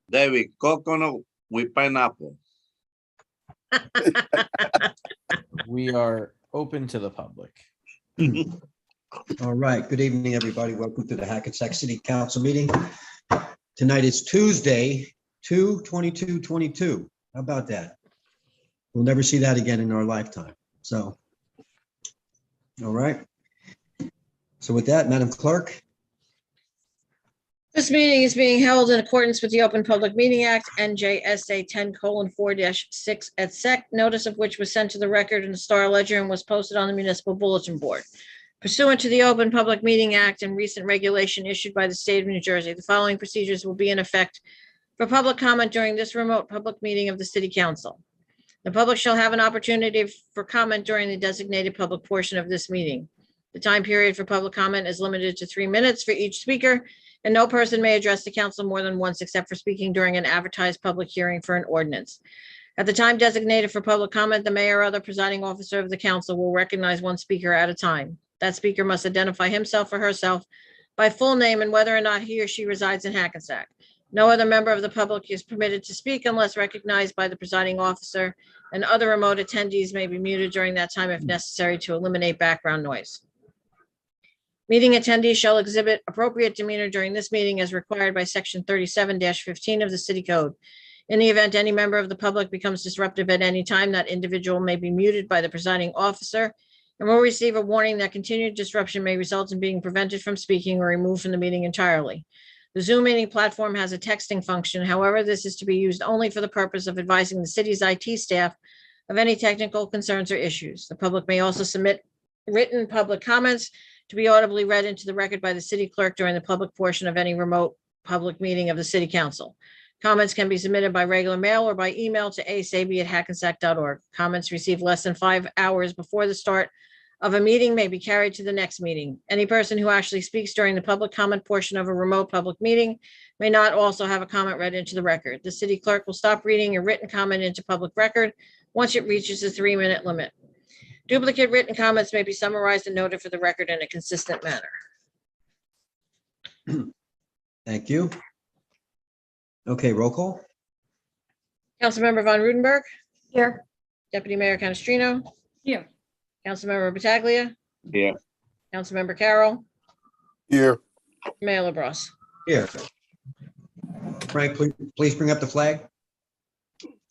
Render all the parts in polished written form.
David, coconut with pineapple. We are open to the public. All right, good evening, everybody. Welcome to the Hackensack City Council meeting. Tonight is Tuesday, 2/22/22. How about that? We'll never see that again in our lifetime. So, all right. So with that, Madam Clerk, This meeting is being held in accordance with the Open Public Meeting Act, NJSA 10:4-6 et sec, notice of which was sent to the record in the Star Ledger and was posted on the municipal bulletin board. Pursuant to the Open Public Meeting Act and recent regulation issued by the state of New Jersey, the following procedures will be in effect for public comment during this remote public meeting of the City Council. The public shall have an opportunity for comment during the designated public portion of this meeting. The time period for public comment is limited to 3 minutes for each speaker, and no person may address the council more than once except for speaking during an advertised public hearing for an ordinance. At the time designated for public comment, the mayor or other presiding officer of the council will recognize one speaker at a time. That speaker must identify himself or herself by full name and whether or not he or she resides in Hackensack. No other member of the public is permitted to speak unless recognized by the presiding officer, and other remote attendees may be muted during that time if necessary to eliminate background noise. Meeting attendees shall exhibit appropriate demeanor during this meeting as required by Section 37-15 of the City Code. In the event any member of the public becomes disruptive at any time, that individual may be muted by the presiding officer and will receive a warning that continued disruption may result in being prevented from speaking or removed from the meeting entirely. The Zoom meeting platform has a texting function. However, this is to be used only for the purpose of advising the city's IT staff of any technical concerns or issues. The public may also submit written public comments to be audibly read into the record by the city clerk during the public portion of any remote public meeting of the City Council. Comments can be submitted by regular mail or by email to asaby@hackensack.org. Comments received less than 5 hours before the start of a meeting may be carried to the next meeting. Any person who actually speaks during the public comment portion of a remote public meeting may not also have a comment read into the record. The city clerk will stop reading a written comment into public record once it reaches the 3-minute limit. Duplicate written comments may be summarized and noted for the record in a consistent manner. thank you. Okay, roll call. Councilmember Von Rudenberg. Here. Deputy Mayor Canestrino. Here. Councilmember Pataglia. Here. Councilmember Carroll. Here. Mayor LaBrus. Here. Frank, please bring up the flag.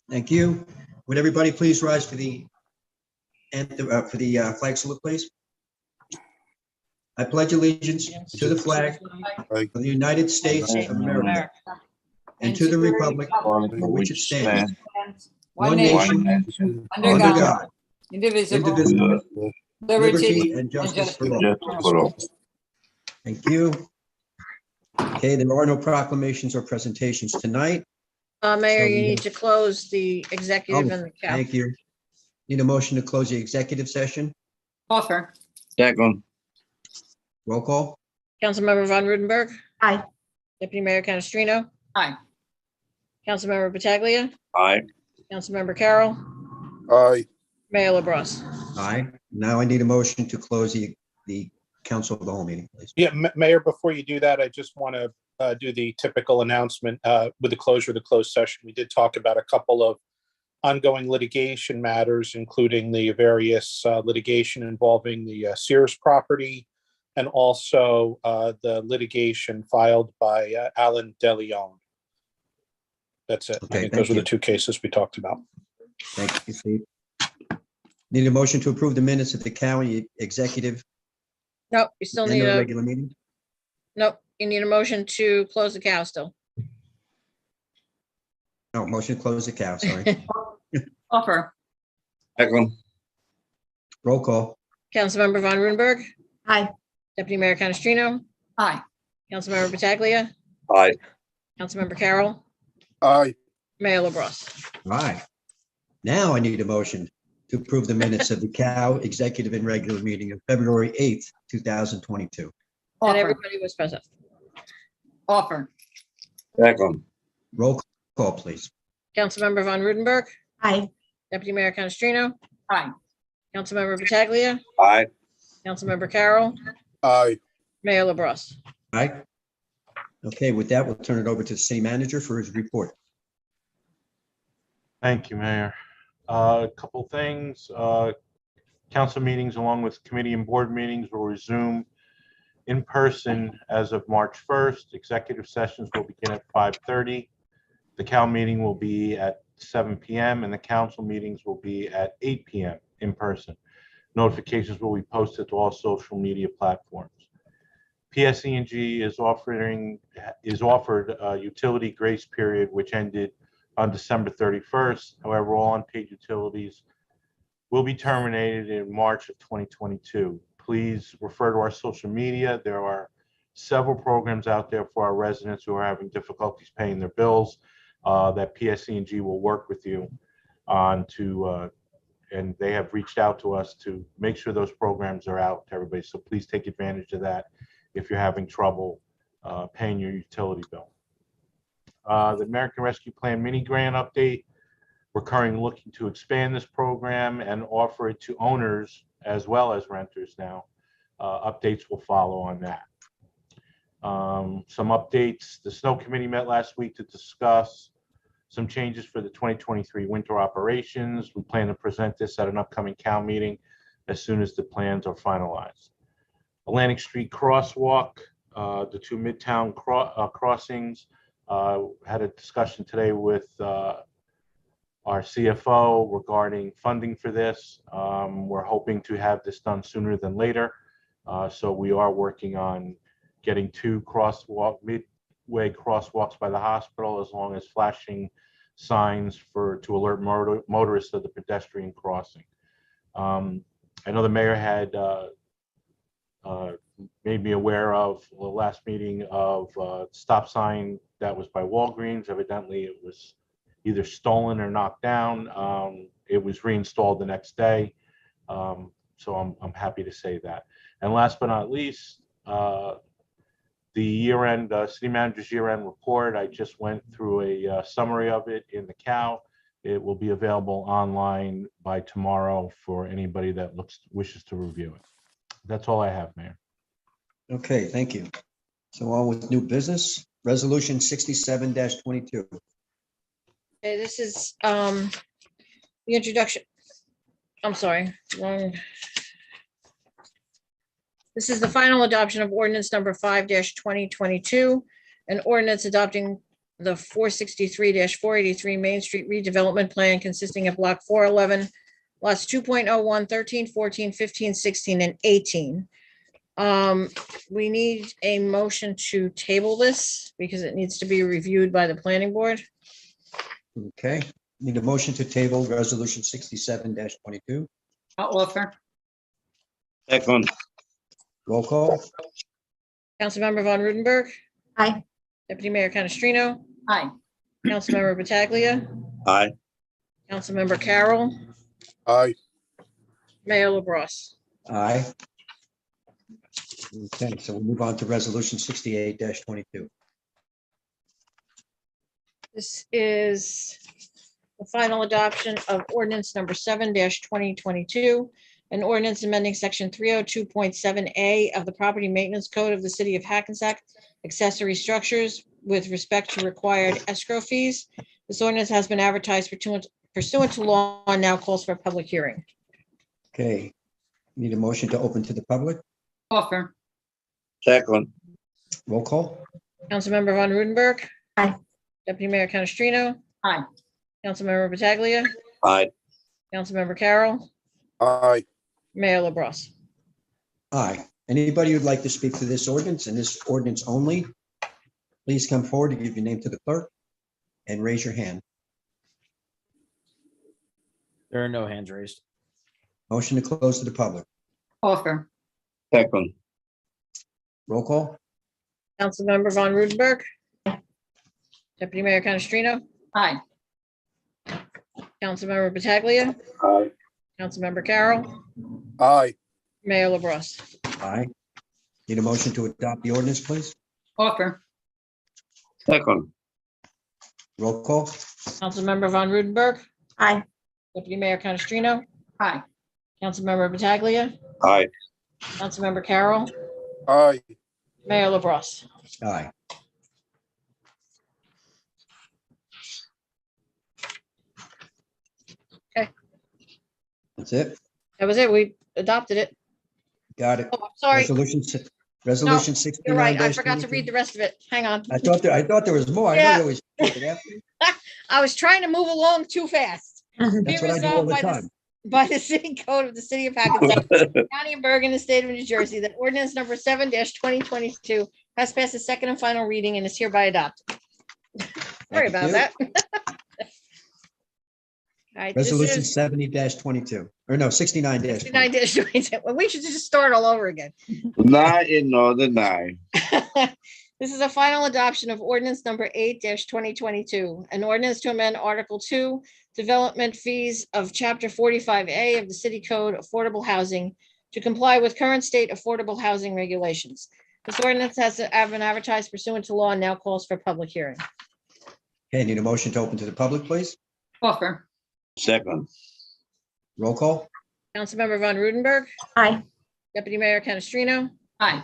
Thank you. Would everybody please rise for the flag salute, please? I pledge allegiance to the flag of the United States of America and to the republic for which it stands, one nation, under God, indivisible, liberty and justice for all. Thank you. Okay, there are no proclamations or presentations tonight. Mayor, you need to close the executive and the council. Thank you. Need a motion to close the executive session. Offer. Second. Roll call. Councilmember Von Rudenberg. Aye. Deputy Mayor Canestrino. Aye. Councilmember Pataglia. Aye. Councilmember Carroll. Aye. Mayor LaBrus. Aye. Now I need a motion to close the council of the whole meeting, please. Yeah, Mayor, before you do that, I just want to do the typical announcement with the closure of the closed session. We did talk about a couple of ongoing litigation matters, including the various litigation involving the Sears property and also the litigation filed by Alan DeLeon. That's it. Okay, I think thank those were the you. 2 cases we talked about. Thank you, Steve. Need a motion to approve the minutes of the county executive Nope, you still and need the a, regular meeting. nope, you need a motion to close the cow still. No, motion to close the cow, sorry. Offer. Second. Roll call. Councilmember Von Rudenberg. Aye. Deputy Mayor Canestrino. Aye. Councilmember Pataglia. Aye. Councilmember Carroll. Aye. Mayor LaBrus. Aye. Now I need a motion to approve the minutes of the cow executive and regular meeting of February 8th, 2022. And Offer. everybody was present. Offer. Second. Roll call, please. Councilmember Von Rudenberg. Aye. Deputy Mayor Canestrino. Aye. Councilmember Pataglia. Aye. Councilmember Carroll. Aye. Mayor LaBrus. Aye. Okay, with that, we'll turn it over to the city manager for his report. Thank you, Mayor. A couple things. Council meetings along with committee and board meetings will resume in person as of March 1st. Executive sessions will begin at 5:30. The CAL meeting will be at 7 p.m. and the council meetings will be at 8 p.m. in person. Notifications will be posted to all social media platforms. PSE&G is offered a utility grace period which ended on December 31st. However, all unpaid utilities will be terminated in March of 2022. Please refer to our social media. There are several programs out there for our residents who are having difficulties paying their bills that PSE&G will work with you on and they have reached out to us to make sure those programs are out to everybody. So please take advantage of that if you're having trouble paying your utility bill. The American Rescue Plan mini grant update. We're currently looking to expand this program and offer it to owners as well as renters now. Updates will follow on that. Some updates. The Snow Committee met last week to discuss some changes for the 2023 winter operations. We plan to present this at an upcoming CAL meeting as soon as the plans are finalized. Atlantic Street Crosswalk, the two Midtown crossings. Had a discussion today with our CFO regarding funding for this. We're hoping to have this done sooner than later. So we are working on getting two midway crosswalks by the hospital, as long as flashing signs to alert motorists of the pedestrian crossing. I know the mayor had made me aware of the last meeting of stop sign that was by Walgreens. Evidently, it was either stolen or knocked down. It was reinstalled the next day. So I'm happy to say that. And last but not least, the year-end city manager's year-end report. I just went through a summary of it in the CAL. It will be available online by tomorrow for anybody that wishes to review it. That's all I have, Mayor. Okay, thank you. So on with new business, resolution 67-22. Okay, this is the introduction. I'm sorry, wrong. This is the final adoption of ordinance number 5-2022, an ordinance adopting the 463-483 Main Street redevelopment plan consisting of block 411, lots 2.01, 13, 14, 15, 16, and 18. We need a motion to table this because it needs to be reviewed by the planning board. Okay, need a motion to table resolution 67-22. I'll offer. Second. Roll call. Councilmember Von Rudenberg. Aye. Deputy Mayor Canestrino. Aye. Councilmember Pataglia. Aye. Councilmember Carroll. Aye. Mayor LaBrus. Aye. Okay, so we'll move on to resolution 68-22. This is the final adoption of ordinance number 7-2022, an ordinance amending section 302.7A of the Property Maintenance Code of the City of Hackensack, accessory structures with respect to required escrow fees. This ordinance has been advertised pursuant to law and now calls for a public hearing. Okay, need a motion to open to the public. Offer. Second. Roll call. Councilmember Von Rudenberg. Aye. Deputy Mayor Canestrino. Aye. Councilmember Pataglia. Aye. Councilmember Carroll. Aye. Mayor LaBrus. Aye. Anybody who'd like to speak to this ordinance and this ordinance only, please come forward and give your name to the clerk and raise your hand. There are no hands raised. Motion to close to the public. Offer. Second. Roll call. Councilmember Von Rudenberg. Deputy Mayor Canestrino. Aye. Councilmember Pataglia. Aye. Councilmember Carroll. Aye. Mayor LaBrus. Aye. Need a motion to adopt the ordinance, please. Offer. Second. Roll call. Councilmember Von Rudenberg. Aye. Deputy Mayor Canestrino. Aye. Councilmember Pataglia. Aye. Councilmember Carroll. Aye. Mayor LaBrus. Aye. That's it. That was it. We adopted it. Got it. Oh, I'm sorry. Resolution 69. You're right. I forgot to read the rest of it. Hang on. I thought there was more. I know Yeah. you always put it after. I was trying to move along too fast. That's what I do all the time. By the city code of the city of Hackensack, County of Bergen, the state of New Jersey, that ordinance number 7-2022 has passed its second and final reading and is hereby adopted. Sorry about you. that. All right, this Resolution is 70-22, or no, 69-22. 69-22. Well, we should just start all over again. 9 in order 9. This is a final adoption of ordinance number 8-2022, an ordinance to amend Article 2, development fees of Chapter 45A of the City Code Affordable Housing to comply with current state affordable housing regulations. This ordinance has been advertised pursuant to law and now calls for public hearing. Okay, need a motion to open to the public, please. Offer. Second. Roll call. Councilmember Von Rudenberg. Aye. Deputy Mayor Canestrino. Aye.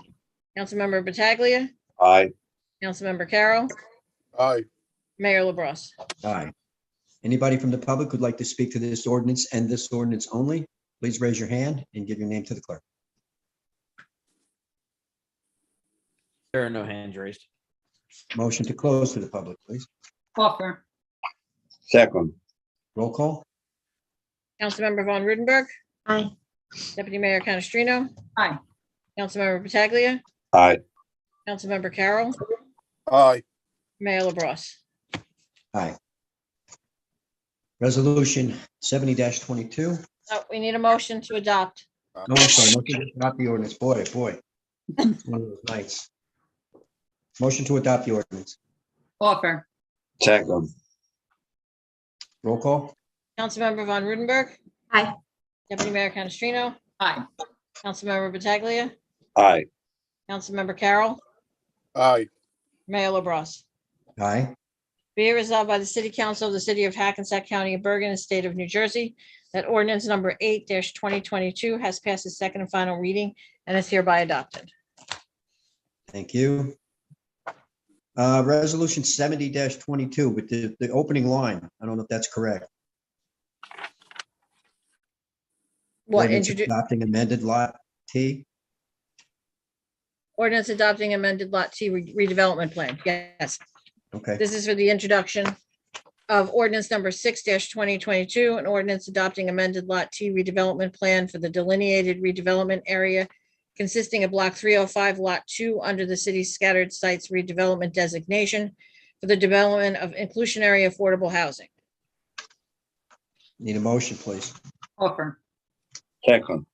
Councilmember Pataglia. Aye. Councilmember Carroll. Aye. Mayor LaBrus. Aye. Anybody from the public who'd like to speak to this ordinance and this ordinance only, please raise your hand and give your name to the clerk. There are no hands raised. Motion to close to the public, please. Offer. Second. Roll call. Councilmember Von Rudenberg. Aye. Deputy Mayor Canestrino. Aye. Councilmember Pataglia. Aye. Councilmember Carroll. Aye. Mayor LaBrus. Aye. Resolution 70-22. Oh, we need a motion to adopt. No, I'm sorry, motion to adopt the ordinance. Boy. It's one of those nights. Motion to adopt the ordinance. Offer. Second. Roll call. Councilmember Von Rudenberg. Aye. Deputy Mayor Canestrino. Aye. Councilmember Pataglia. Aye. Councilmember Carroll. Aye. Mayor LaBrus. Aye. Be it resolved by the City Council of the City of Hackensack County of Bergen and State of New Jersey that ordinance number 8-2022 has passed its second and final reading and is hereby adopted. Thank you. Resolution 70-22 with the opening line. I don't know if that's correct. What, Ordinance introduce adopting amended lot T. ordinance adopting amended Lot T redevelopment plan? Yes, Okay, this is for the introduction of ordinance number 6-2022, an ordinance adopting amended Lot T redevelopment plan for the delineated redevelopment area consisting of Block 305, Lot 2, under the city's scattered sites redevelopment designation for the development of inclusionary affordable housing. need a motion, please. Offer. Second.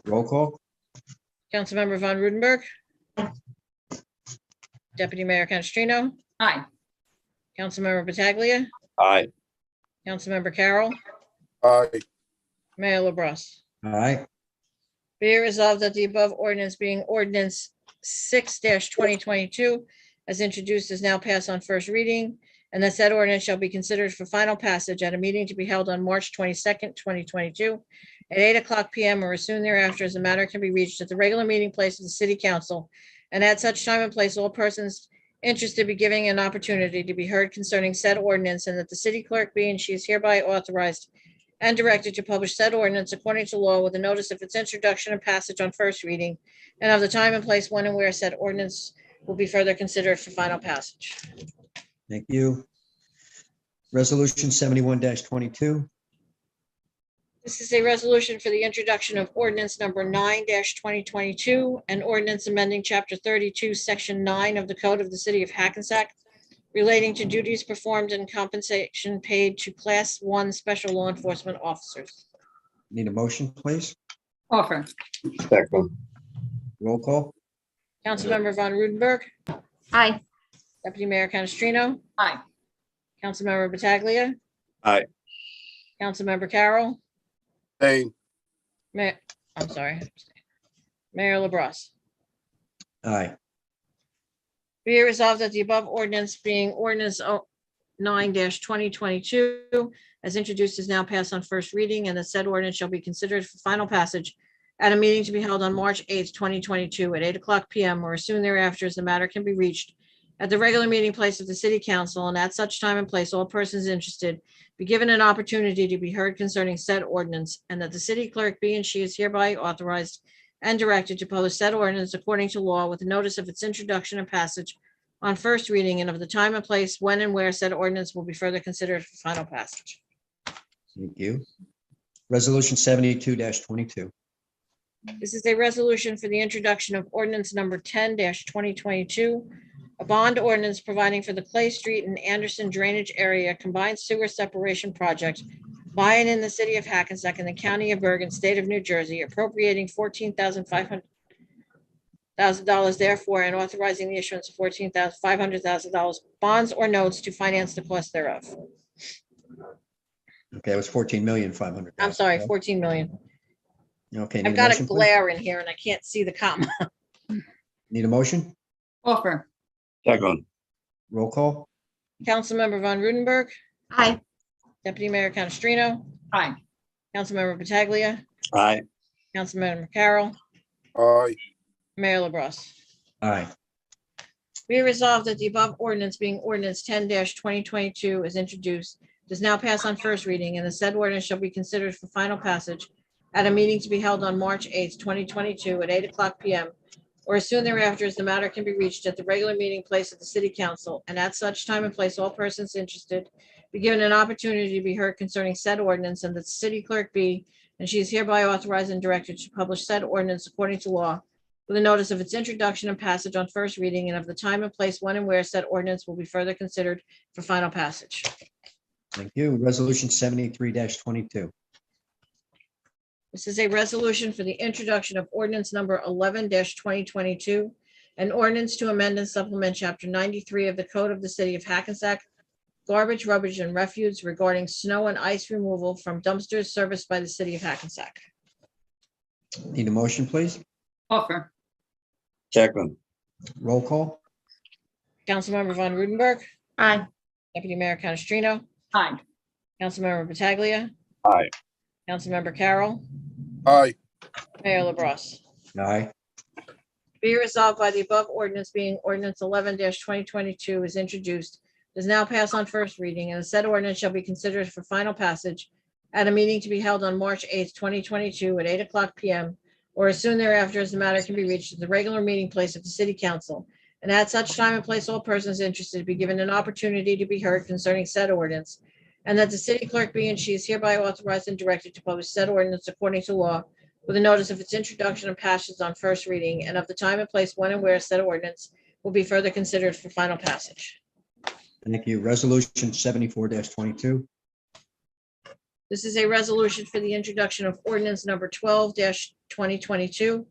Roll call. Councilmember Von Rudenberg. Deputy Mayor Canestrino. Aye. Councilmember Pataglia. Aye. Councilmember Carroll. Aye. Mayor LaBrus. Aye. Be it resolved that the above ordinance being ordinance 6-2022 as introduced is now passed on first reading, and that said ordinance shall be considered for final passage at a meeting to be held on March 22nd, 2022 at 8:00 p.m. or as soon thereafter as the matter can be reached at the regular meeting place of the City Council, and at such time and place all persons interested be giving an opportunity to be heard concerning said ordinance, and that the city clerk be and she is hereby authorized and directed to publish said ordinance according to law with a notice of its introduction and passage on first reading, and of the time and place when and where said ordinance will be further considered for final passage. Thank you. Resolution 71-22. This is a resolution for the introduction of ordinance number 9-2022, and ordinance amending Chapter 32, Section 9 of the Code of the City of Hackensack relating to duties performed and compensation paid to Class 1 special law enforcement officers. Need a motion, please. Offer. Second. Roll call. Councilmember Von Rudenberg. Aye. Deputy Mayor Canestrino. Aye. Councilmember Pataglia. Aye. Councilmember Carroll. Abstain. Mayor LaBrus. Aye. Be it resolved that the above ordinance being ordinance 9-2022 as introduced is now passed on first reading, and the said ordinance shall be considered for final passage at a meeting to be held on March 8th, 2022 at 8:00 p.m. or as soon thereafter as the matter can be reached at the regular meeting place of the city council, and at such time and place, all persons interested be given an opportunity to be heard concerning said ordinance, and that the city clerk be and she is hereby authorized and directed to publish said ordinance according to law with a notice of its introduction and passage on first reading, and of the time and place when and where said ordinance will be further considered for final passage. Thank you. Resolution 72-22. This is a resolution for the introduction of ordinance number 10-2022, a bond ordinance providing for the Clay Street and Anderson Drainage Area Combined Sewer Separation Project by and in the city of Hackensack in the county of Bergen, state of New Jersey, appropriating $14,500 therefore, and authorizing the issuance of $14,500 bonds or notes to finance the cost thereof. Okay, it was 14,500,000. I'm sorry, 14 million. Okay, need I've a got a motion, please? glare in here and I can't see the comma. Need a motion? Offer. second, Roll call? Councilmember Von Rudenberg, Aye. Deputy Mayor Canestrino, Aye. Councilmember Pataglia, aye, Councilmember Carroll, aye, Mayor LaBrus. Aye. Be it resolved that the above ordinance being ordinance 10-2022 is introduced, does now pass on first reading, and the said ordinance shall be considered for final passage at a meeting to be held on March 8th, 2022 at 8:00 p.m. or as soon thereafter as the matter can be reached at the regular meeting place of the city council, and at such time and place all persons interested be given an opportunity to be heard concerning said ordinance, and that the city clerk be, and she is hereby authorized and directed to publish said ordinance according to law with a notice of its introduction and passage on first reading, and of the time and place when and where said ordinance will be further considered for final passage. Thank you. Resolution 73-22. This is a resolution for the introduction of ordinance number 11-2022, an ordinance to amend and supplement chapter 93 of the Code of the City of Hackensack, garbage, rubbish, and refuse regarding snow and ice removal from dumpsters serviced by the city of Hackensack. Need a motion, please? Offer. second, Roll call? Councilmember Von Rudenberg, Aye. Deputy Mayor Canestrino, Aye. Councilmember Pataglia, aye, Councilmember Carroll, aye, Mayor LaBrus. Aye. Be it resolved by the above ordinance being ordinance 11-2022 is introduced, does now pass on first reading, and the said ordinance shall be considered for final passage at a meeting to be held on March 8th, 2022 at 8:00 p.m. or as soon thereafter as the matter can be reached at the regular meeting place of the city council, and at such time and place all persons interested be given an opportunity to be heard concerning said ordinance, and that the city clerk be and she is hereby authorized and directed to publish said ordinance according to law with a notice of its introduction and passage on first reading, and of the time and place when and where said ordinance will be further considered for final passage. Thank you. Resolution 74-22. This is a resolution for the introduction of ordinance number 12-2022,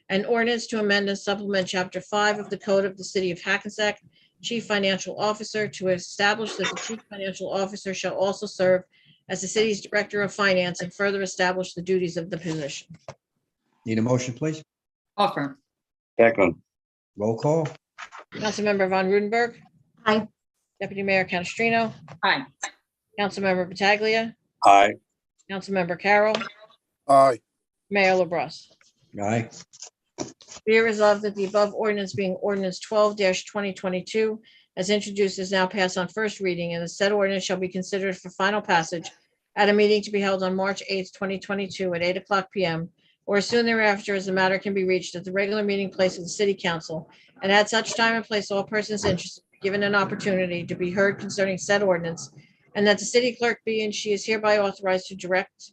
an ordinance to amend and supplement chapter 5 of the Code of the City of Hackensack, Chief Financial Officer, to establish that the Chief Financial Officer shall also serve as the city's Director of Finance and further establish the duties of the position. Need a motion, please? Offer. second, Roll call? Councilmember Von Rudenberg. Aye. Deputy Mayor Canestrino. Aye. Councilmember Pataglia. aye, Councilmember Carroll. aye, Mayor LaBrus. Aye. Be it resolved that the above ordinance being ordinance 12-2022 as introduced is now passed on first reading, and the said ordinance shall be considered for final passage at a meeting to be held on March 8th, 2022 at 8:00 p.m. or as soon thereafter as the matter can be reached at the regular meeting place of the city council, and at such time and place all persons interested be given an opportunity to be heard concerning said ordinance, and that the city clerk be and she is hereby authorized to direct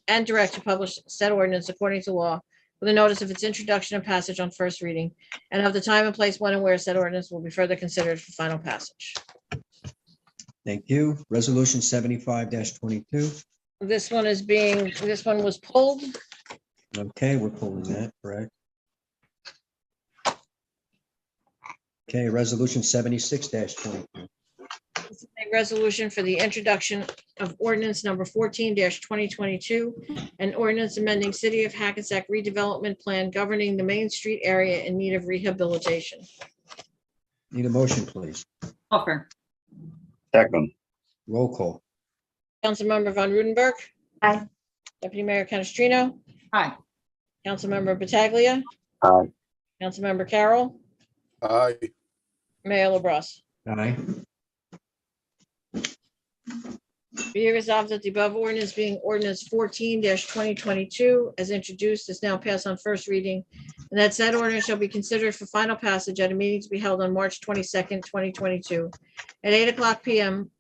to publish said ordinance according to law with a notice of its introduction and passage on first reading, and of the time and place when and where said ordinance will be further considered for final passage. Thank you. Resolution 75-22. This one was pulled. Okay, we're pulling that, correct? Okay, resolution 76-22. This is a resolution for the introduction of ordinance number 14-2022, an ordinance amending City of Hackensack redevelopment plan governing the Main Street area in need of rehabilitation. Need a motion, please? Offer. second, Roll call? Councilmember Von Rudenberg. Aye. Deputy Mayor Canestrino. Aye. Councilmember Pataglia. aye, Councilmember Carroll. aye, Mayor LaBrus. Be it resolved that the above ordinance being ordinance 12-2022 as introduced is now passed on first reading, and the said ordinance shall be considered for final passage at a meeting to be held on March 8th, 2022 at 8:00 p.m. or as soon thereafter as the matter can be reached at the regular meeting place of the city council, and at such time and place all persons interested be given an opportunity to be heard concerning said ordinance, and that the city clerk be and she is hereby authorized and directed to publish said ordinance according to law with a notice of its introduction and passage on first reading, and of the time and place when and where said ordinance will be further considered for final passage. Thank you. Resolution 74-22. Mayor LaBrus. Aye. Be it resolved that the above ordinance being ordinance 14-2022 as introduced is now passed on first reading, and that said ordinance shall be considered for final passage at a meeting to be held on March 22nd, 2022 at 8:00 p.m.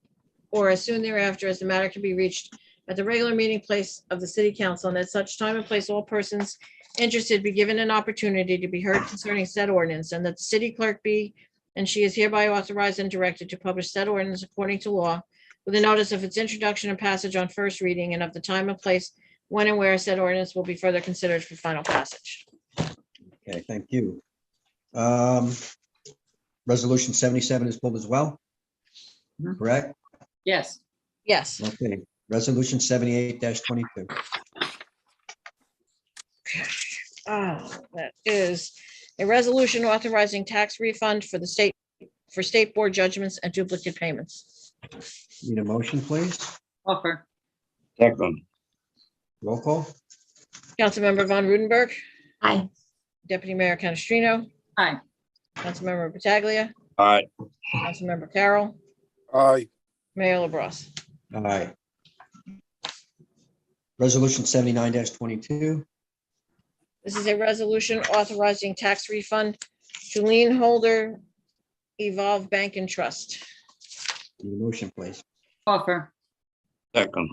or as soon thereafter as the matter can be reached at the regular meeting place of the city council, and at such time and place all persons interested be given an opportunity to be heard concerning said ordinance, and that the city clerk be and she is hereby authorized and directed to publish said ordinance according to law with a notice of its introduction and passage on first reading and of the time and place when and where said ordinance will be further considered for final passage. Okay, thank you. Resolution 77 is pulled as well, Mhm. correct? Yes. Yes. Okay, resolution 78-22. That is a resolution authorizing tax refund for the state, for state board judgments and duplicate payments. Need a motion, please? Offer. second, Roll call? Councilmember Von Rudenberg, Aye. Deputy Mayor Canestrino, Aye. Councilmember Pataglia, aye, Councilmember Carroll, aye, Mayor LaBrus. Aye. Resolution 79-22. This is a resolution authorizing tax refund to lien holder Evolve Bank and Trust. Need a motion, please? Offer. second,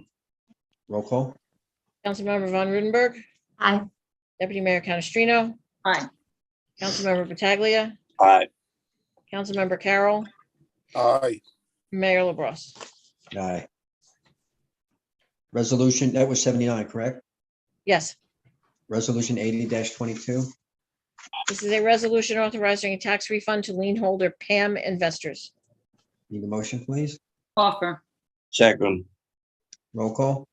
Roll call? Councilmember Von Rudenberg, Aye. Deputy Mayor Canestrino, Aye. Councilmember Pataglia, aye, Councilmember Carroll, aye, Mayor LaBrus. Aye. Resolution, that was 79, correct? Yes, Resolution 80-22. this is a resolution authorizing a tax refund to lien holder Pam Investors. Need a motion, please? Offer. second, Roll call?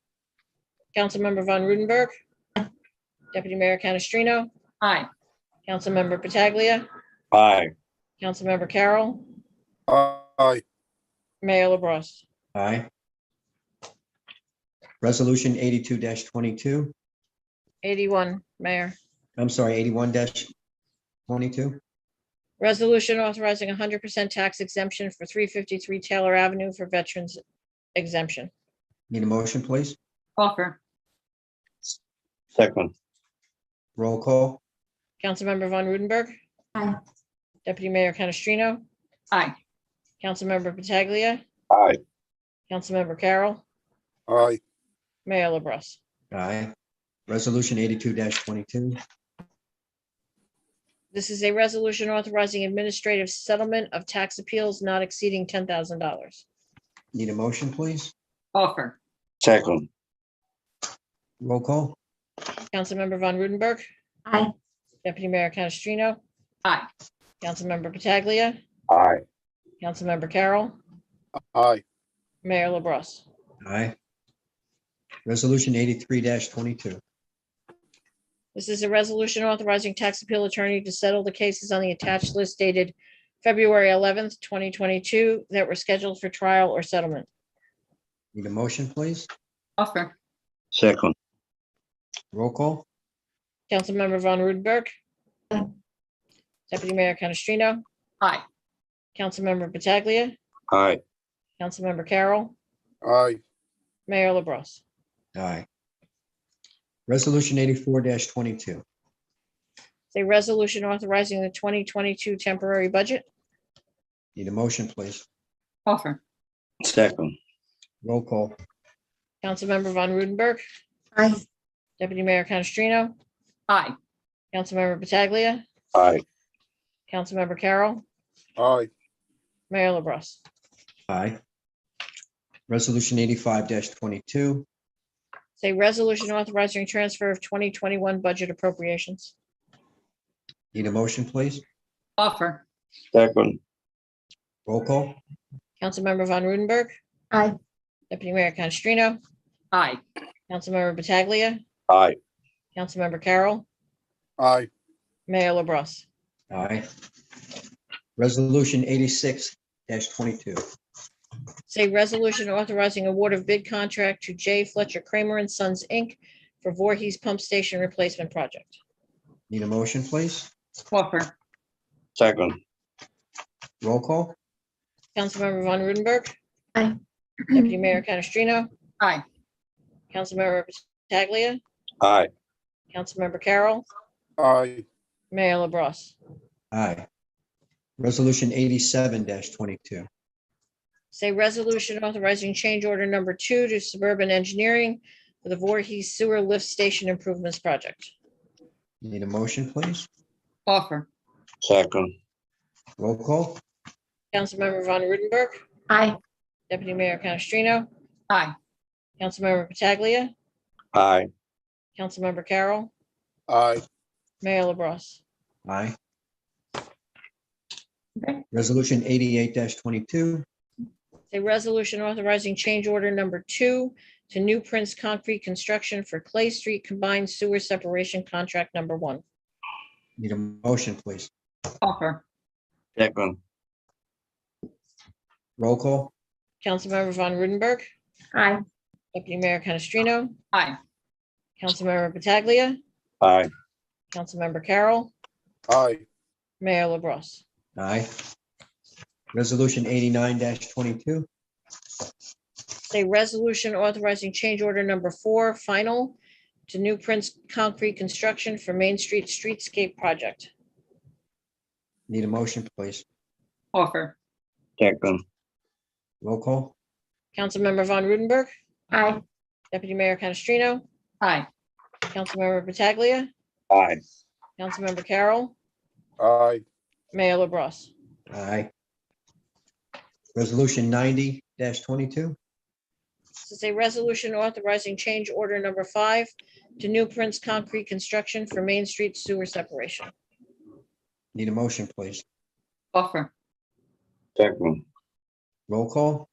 Councilmember Von Rudenberg, Deputy Mayor Canestrino, Aye. Councilmember Pataglia, aye, Councilmember Carroll, aye, Mayor LaBrus. Aye. Resolution 82-22. 81, Mayor. I'm sorry, 81-22. Resolution authorizing 100% tax exemption for 353 Taylor Avenue for veterans exemption. Need a motion, please? Offer. second, Roll call? Councilmember Von Rudenberg, Aye. Deputy Mayor Canestrino, Aye. Councilmember Pataglia, aye, Councilmember Carroll, aye, Mayor LaBrus. Aye. Resolution 82-22. This is a resolution authorizing administrative settlement of tax appeals not exceeding $10,000. Need a motion, please? Offer. second, Roll call? Councilmember Von Rudenberg, Aye. Deputy Mayor Canestrino, Aye. Councilmember Pataglia, aye, Councilmember Carroll, aye, Mayor LaBrus. Aye. Resolution 83-22. This is a resolution authorizing tax appeal attorney to settle the cases on the attached list dated February 11th, 2022 that were scheduled for trial or settlement. Need a motion, please? Offer. second, Roll call? Councilmember Von Rudenberg, Deputy Mayor Canestrino, Aye. Councilmember Pataglia, aye, Councilmember Carroll, aye, Mayor LaBrus. Aye. Resolution 84-22. It's a resolution authorizing the 2022 temporary budget. Need a motion, please? Offer. second, Roll call? Councilmember Von Rudenberg, Aye. Deputy Mayor Canestrino, Aye. Councilmember Pataglia, aye, Councilmember Carroll, aye, Mayor LaBrus. Aye. Resolution 85-22. It's a resolution authorizing transfer of 2021 budget appropriations. Need a motion, please? Offer. second, Roll call? Councilmember Von Rudenberg, Aye. Deputy Mayor Canestrino, Aye. Councilmember Pataglia, aye, Councilmember Carroll, aye, Mayor LaBrus. Aye. Resolution 86-22. It's a resolution authorizing award of bid contract to J. Fletcher Kramer and Sons, Inc. for Voorhees Pump Station Replacement Project. Need a motion, please? Offer. second, Roll call? Councilmember Von Rudenberg. Aye. Deputy Mayor Canestrino. Aye. Councilmember Pataglia. Aye. Councilmember Carroll. Aye. Mayor LaBrus. Aye. Resolution 87-22. Say resolution authorizing change order number 2 to Suburban Engineering for the Voorhees Sewer Lift Station Improvements Project. Need a motion, please? Offer. Second. Roll call? Councilmember Von Rudenberg. Aye. Deputy Mayor Canestrino. Aye. Councilmember Pataglia. Aye. Councilmember Carroll. Aye. Mayor LaBrus. Aye. Okay. Resolution 88-22. A resolution authorizing change order number 2 to New Prince Concrete Construction for Clay Street Combined Sewer Separation Contract number 1. Need a motion, please? Offer. Second. Roll call? Councilmember Von Rudenberg. Aye. Deputy Mayor Canestrino. Aye. Councilmember Pataglia. Aye. Councilmember Carroll. Aye. Mayor LaBrus. Aye. Resolution 89-22. A resolution authorizing change order number 4 final to New Prince Concrete Construction for Main Street Streetscape Project. Need a motion, please? Offer. Second. Roll call? Councilmember Von Rudenberg. Aye. Deputy Mayor Canestrino. Aye. Councilmember Pataglia. Aye. Councilmember Carroll. Aye. Mayor LaBrus. Aye. Resolution 90-22. This is a resolution authorizing change order number 5 to New Prince Concrete Construction for Main Street Sewer Separation. Need a motion, please? Offer. Second. Roll call?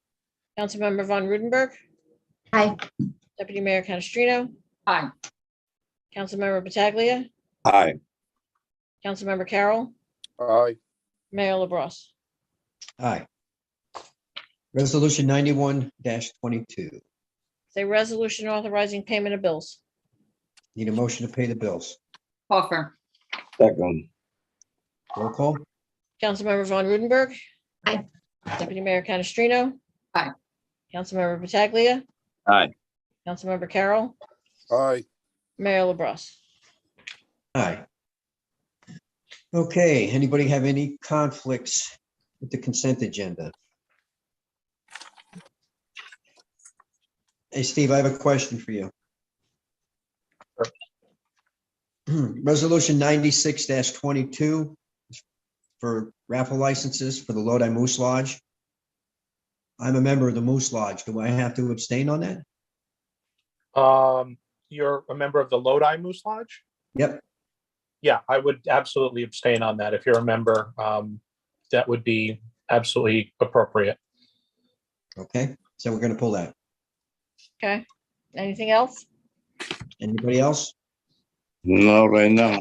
Councilmember Von Rudenberg. Aye. Deputy Mayor Canestrino. Aye. Councilmember Pataglia. Aye. Councilmember Carroll. Aye. Mayor LaBrus. Aye. Resolution 91-22. It's a resolution authorizing payment of bills. Need a motion to pay the bills? Offer. Second. Roll call? Councilmember Von Rudenberg. Aye. Deputy Mayor Canestrino. Aye. Councilmember Pataglia. Aye. Councilmember Carroll. Aye. Mayor LaBrus. Aye. Okay, anybody have any conflicts with the consent agenda? Hey, Steve, I have a question for you. Resolution 96-22 for raffle licenses for the Lodi Moose Lodge. I'm a member of the Moose Lodge. Do I have to abstain on that? You're a member of the Lodi Moose Lodge? Yep. Yeah, I would absolutely abstain on that. If you're a member, that would be absolutely appropriate. Okay, so we're going to pull that. Okay. Anything else? Anybody else? No, right now.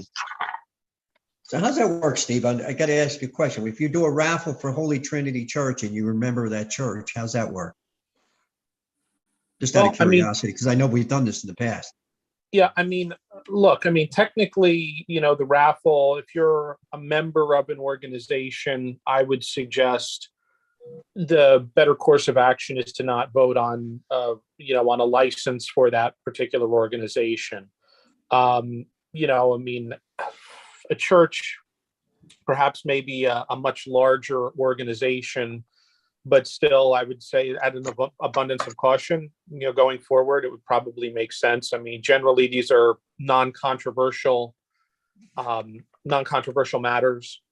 So how's that work, Steve? I got to ask you a question. If you do a raffle for Holy Trinity Church and you remember that church, how's that work? Just out of Well, I mean- curiosity, because I know we've done this in the past. Yeah, I mean, look, I mean, technically, the raffle, if you're a member of an organization, I would suggest the better course of action is to not vote on, on a license for that particular organization. I mean, a church, perhaps maybe a much larger organization, but still, I would say at an abundance of caution, going forward, it would probably make sense. I mean, generally, these are non-controversial matters.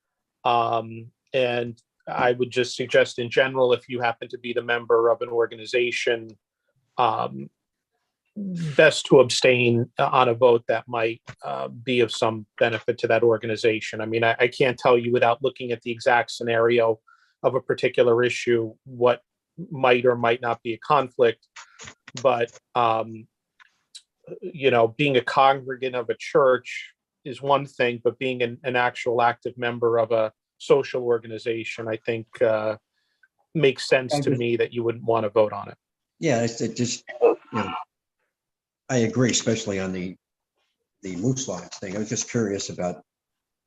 And I would just suggest in general, if you happen to be the member of an organization, best to abstain on a vote that might be of some benefit to that organization. I mean, I can't tell you without looking at the exact scenario of a particular issue what might or might not be a conflict, but being a congregant of a church is one thing, but being an actual active member of a social organization, I think makes sense to me that you wouldn't want to vote on it. Yeah, it just, I agree, especially on the Moose Lodge thing. I was just curious about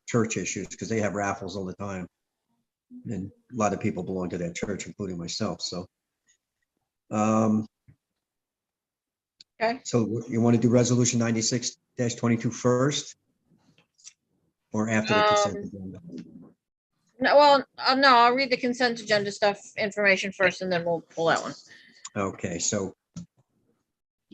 church issues because they have raffles all the time. And a lot of people belong to that church, including myself, so. Okay. So you want to do resolution 96-22 first? Or after the consent agenda? No, well, no, I'll read the consent agenda stuff information first and then we'll pull that one. Okay, so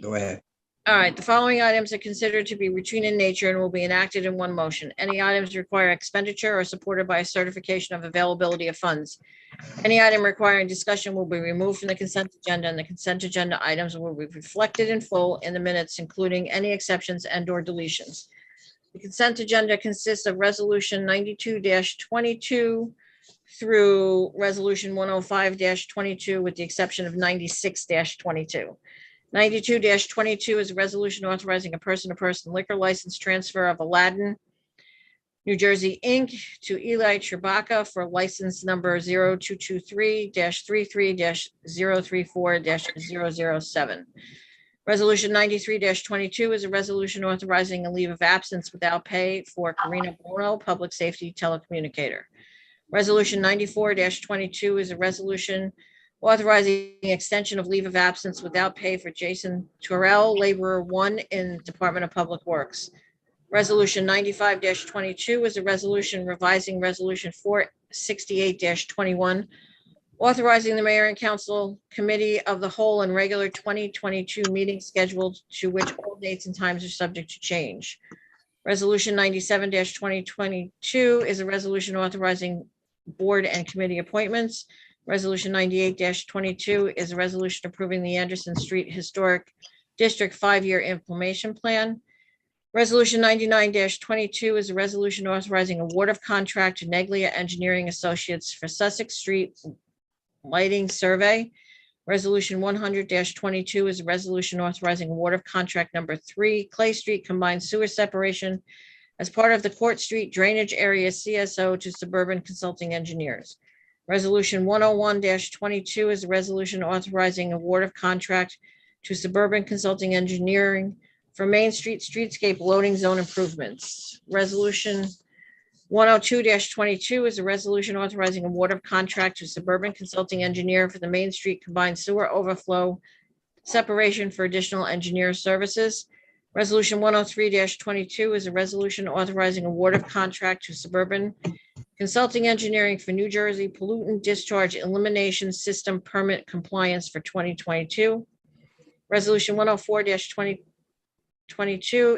go ahead. All right, the following items are considered to be routine in nature and will be enacted in one motion. Any items require expenditure or supported by a certification of availability of funds. Any item requiring discussion will be removed from the consent agenda, and the consent agenda items will be reflected in full in the minutes, including any exceptions and/or deletions. The consent agenda consists of resolution 92-22 through resolution 105-22, with the exception of 96-22. 92-22 is a resolution authorizing a person-to-person liquor license transfer of Aladdin, New Jersey, Inc. to Eli Chewbacca for license number 0223-33-034-007. Resolution 93-22 is a resolution authorizing a leave of absence without pay for Karina Bono, public safety telecommunicator. Resolution 94-22 is a resolution authorizing extension of leave of absence without pay for Jason Terrell, laborer 1 in Department of Public Works. Resolution 95-22 is a resolution revising resolution 468-21, authorizing the mayor and council committee of the whole and regular 2022 meetings scheduled, to which all dates and times are subject to change. Resolution 97-2022 is a resolution authorizing board and committee appointments. Resolution 98-22 is a resolution approving the Anderson Street Historic District 5-year implementation plan. Resolution 99-22 is a resolution authorizing award of contract to Neglia Engineering Associates for Sussex Street lighting survey. Resolution 100-22 is a resolution authorizing award of contract number 3, Clay Street combined sewer separation as part of the Court Street drainage area CSO to Suburban Consulting Engineers. Resolution 101-22 is a resolution authorizing award of contract to Suburban Consulting Engineering for Main Street streetscape loading zone improvements. Resolution 102-22 is a resolution authorizing award of contract to Suburban Consulting Engineer for the Main Street combined sewer overflow separation for additional engineer services. Resolution 103-22 is a resolution authorizing award of contract to Suburban Consulting Engineering for New Jersey pollutant discharge elimination system permit compliance for 2022. Resolution 104-22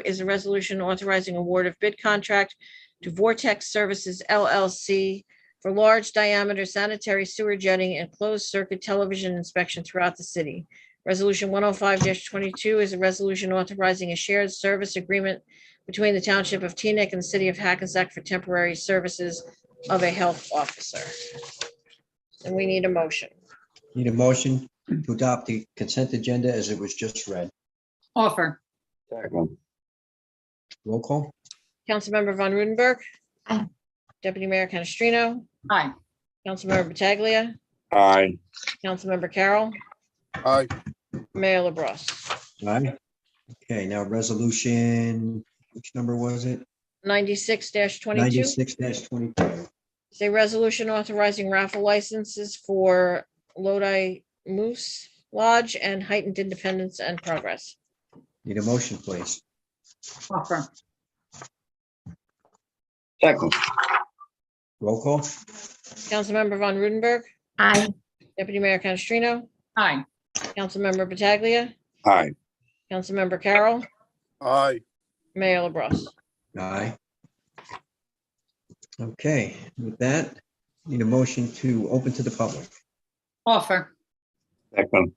is a resolution authorizing award of bid contract to Vortex Services LLC for large diameter sanitary sewer jetting and closed circuit television inspection throughout the city. Resolution 105-22 is a resolution authorizing a shared service agreement between the Township of Teaneck and the City of Hackensack for temporary services of a health officer. And we need a motion. Need a motion to adopt the consent agenda as it was just read. Offer. Second. Roll call? Councilmember Von Rudenberg. Aye. Deputy Mayor Canestrino. Aye. Councilmember Pataglia. Aye. Councilmember Carroll. Aye. Mayor LaBrus. Aye. Okay, now resolution, which number was it? 96-22 96-22. is a resolution authorizing raffle licenses for Lodi Moose Lodge and Heightened Independence and Progress. Need a motion, please. Offer. Second. Roll call? Councilmember Von Rudenberg. Aye. Deputy Mayor Canestrino. Aye. Councilmember Pataglia. Aye. Councilmember Carroll. Aye. Mayor LaBrus. Aye. Okay, with that, need a motion to open to the public. Offer. Second.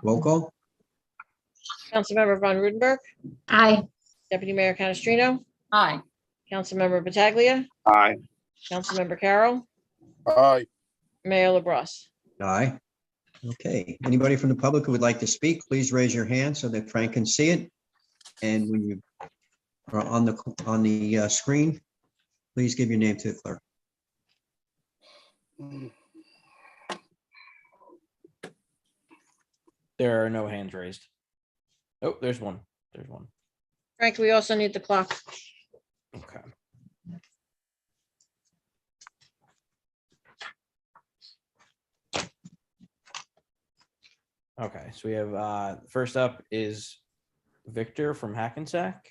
Roll call? Councilmember Von Rudenberg. Aye. Deputy Mayor Canestrino. Aye. Councilmember Pataglia. Aye. Councilmember Carroll. Aye. Mayor LaBrus. Aye. Okay, anybody from the public who would like to speak, please raise your hand so that Frank can see it. And when you are on the screen, please give your name to the clerk. There are no hands raised. Oh, there's one. There's one. Frank, we also need the clock. Okay. Okay, so we have, first up is Victor from Hackensack.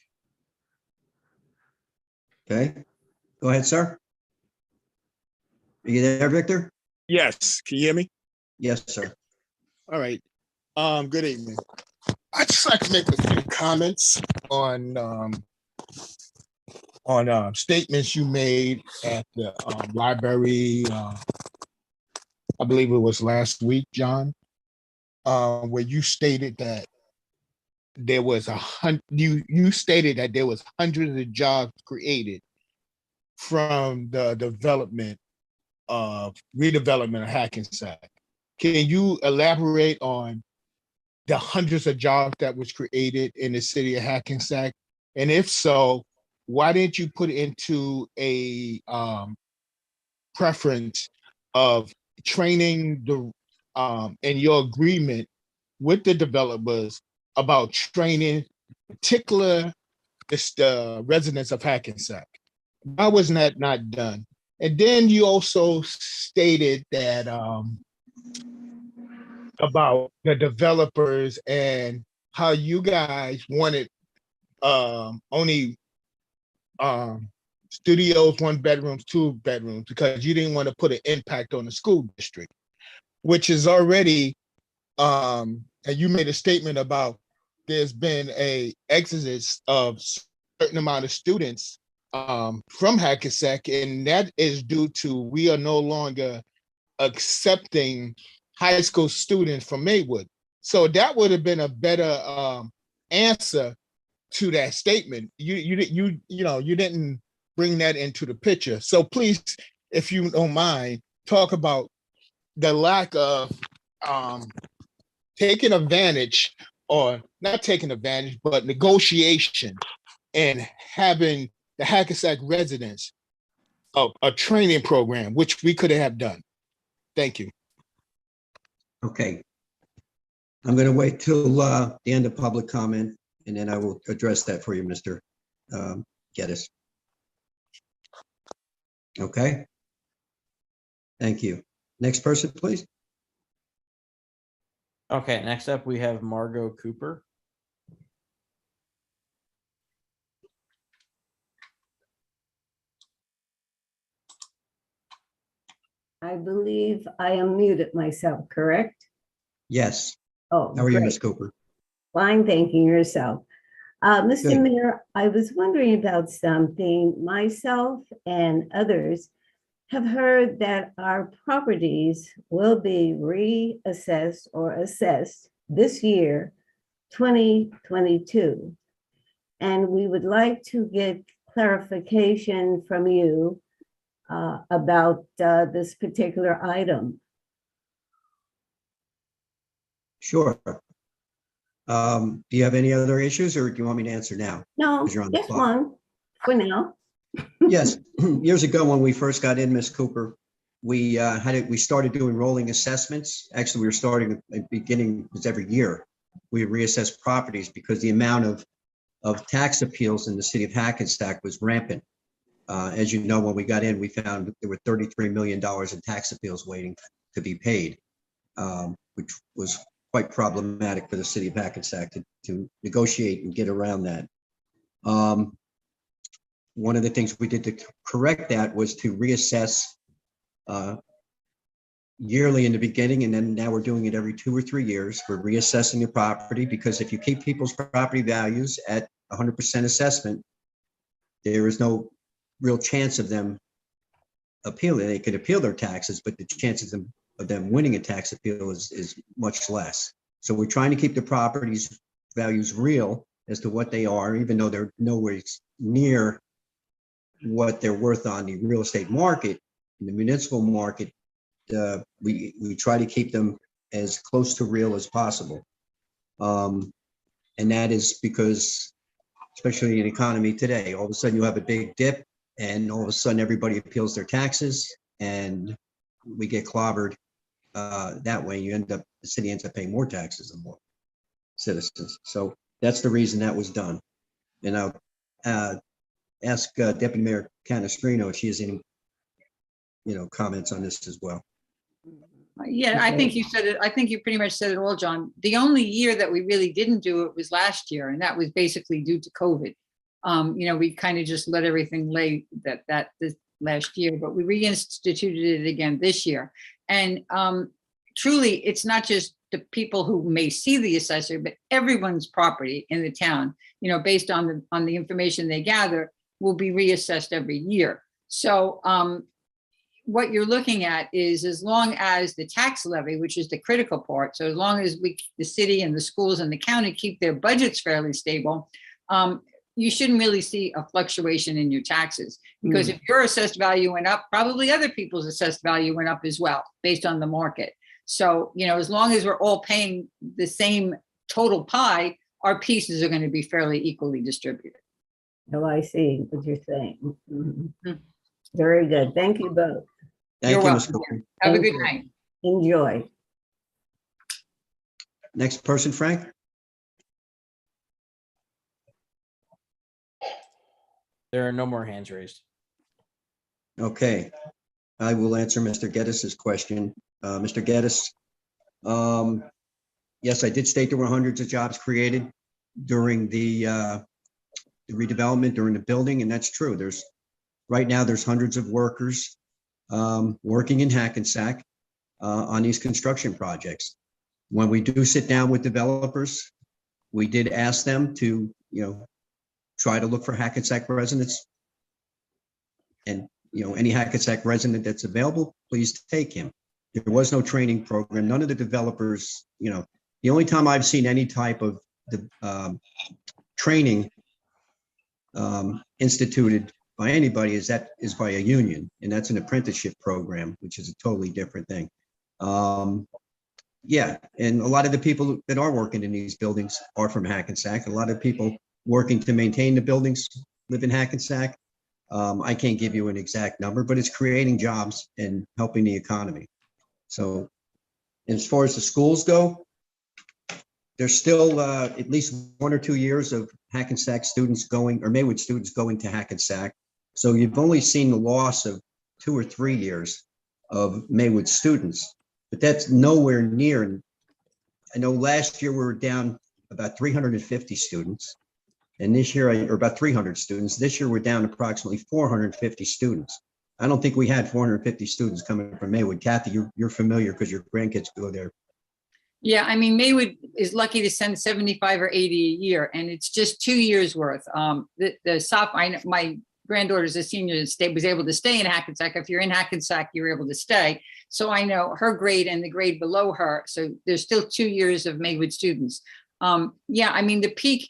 Okay, go ahead, sir. Are you there, Victor? Yes, can you hear me? Yes, sir. All right. Good evening. I'd just like to make a few comments on statements you made at the library. I believe it was last week, John, where you stated that there was you stated that there was hundreds of jobs created from the redevelopment of Hackensack. Can you elaborate on the hundreds of jobs that was created in the city of Hackensack? And if so, why didn't you put into a preference of training in your agreement with the developers about training particular the residents of Hackensack? Why wasn't that not done? And then you also stated that about the developers and how you guys wanted only studios, 1 bedrooms, 2 bedrooms, because you didn't want to put an impact on the school district, which is already and you made a statement about there's been a exodus of certain amount of students from Hackensack, and that is due to we are no longer accepting high school students from Maywood. So that would have been a better answer to that statement. You didn't bring that into the picture. So please, if you don't mind, talk about the lack of taking advantage, or not taking advantage, but negotiation and having the Hackensack residents of a training program, which we could have done. Thank you. Okay. I'm going to wait till the end of public comment, and then I will address that for you, Mr. Geddes. Okay. Thank you. Next person, please. Okay, next up we have Margot Cooper. I believe I unmuted myself, correct? Yes. Oh, How are you, great. Ms. Cooper? Fine, thanking yourself. Mr. Good. Mayor, I was wondering about something. Myself and others have heard that our properties will be reassessed or assessed this year, 2022. And we would like to get clarification from you about this particular item. Sure. Do you have any other issues, or do you want me to answer now? No, 'Cause you're on the just clock. one for now. Yes, years ago when we first got in, Ms. Cooper, we started doing rolling assessments. Actually, we were starting at the beginning, was every year. We reassessed properties because the amount of tax appeals in the city of Hackensack was rampant. As you know, when we got in, we found there were $33 million in tax appeals waiting to be paid, which was quite problematic for the city of Hackensack to negotiate and get around that. One of the things we did to correct that was to reassess yearly in the beginning, and then now we're doing it every 2 or 3 years. We're reassessing the property, because if you keep people's property values at 100% assessment, there is no real chance of them appealing. They could appeal their taxes, but the chances of them winning a tax appeal is much less. So we're trying to keep the properties values real as to what they are, even though they're nowhere near what they're worth on the real estate market. In the municipal market, we try to keep them as close to real as possible. And that is because, especially in the economy today, all of a sudden you have a big dip, and all of a sudden everybody appeals their taxes, and we get clobbered that way. The city ends up paying more taxes than more citizens. So that's the reason that was done. And I'll ask Deputy Mayor Canestrino if she has any comments on this as well. Yeah, I think you said it. I think you pretty much said it all, John. The only year that we really didn't do it was last year, and that was basically due to COVID. We kind of just let everything lay this last year, but we reinstituted it again this year. And truly, it's not just the people who may see the assessor, but everyone's property in the town, based on the information they gather, will be reassessed every year. So what you're looking at is, as long as the tax levy, which is the critical part, so as long as the city and the schools and the county keep their budgets fairly stable, you shouldn't really see a fluctuation in your taxes, because if your assessed value went up, probably other people's assessed value went up as well, based on the market. So, as long as we're all paying the same total pie, our pieces are going to be fairly equally distributed. Oh, I see what you're saying. Mhm. Very good. Thank you both. Thank You're you, Ms. welcome. Cooper. Have a Thank good you. night. Enjoy. Next person, Frank? There are no more hands raised. Okay. I will answer Mr. Gettes's question. Mr. Geddes, yes, I did state there were hundreds of jobs created during the redevelopment, during the building, and that's true. Right now, there's hundreds of workers working in Hackensack on these construction projects. When we do sit down with developers, we did ask them to, try to look for Hackensack residents. And, any Hackensack resident that's available, please take him. There was no training program. None of the developers, the only time I've seen any type of training instituted by anybody is by a union, and that's an apprenticeship program, which is a totally different thing. Yeah, and a lot of the people that are working in these buildings are from Hackensack. A lot of people working to maintain the buildings live in Hackensack. I can't give you an exact number, but it's creating jobs and helping the economy. So as far as the schools go, there's still at least 1 or 2 years of Hackensack students going, or Maywood students going to Hackensack. So you've only seen the loss of 2 or 3 years of Maywood students, but that's nowhere near. And I know last year we were down about 350 students. And this year, or about 300 students. This year, we're down approximately 450 students. I don't think we had 450 students coming from Maywood. Kathy, you're familiar because your grandkids go there. Yeah, I mean, Maywood is lucky to send 75 or 80 a year, and it's just 2 years worth. My granddaughter's a senior that was able to stay in Hackensack. If you're in Hackensack, you're able to stay. So I know her grade and the grade below her. So there's still 2 years of Maywood students. Yeah, I mean, the peak,